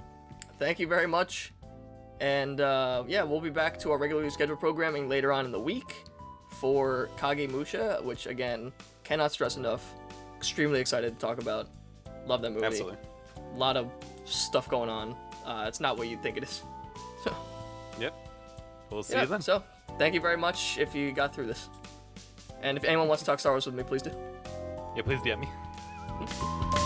Thank you very much. And yeah, we'll be back to our regularly scheduled programming later on in the week for Kagemusha, which, again, cannot stress enough. Extremely excited to talk about. Love that movie.
Absolutely.
A lot of stuff going on. It's not what you'd think it is. So.
Yep. We'll see you then.
So, thank you very much if you got through this. And if anyone wants to talk Star Wars with me, please do.
Yeah, please DM me.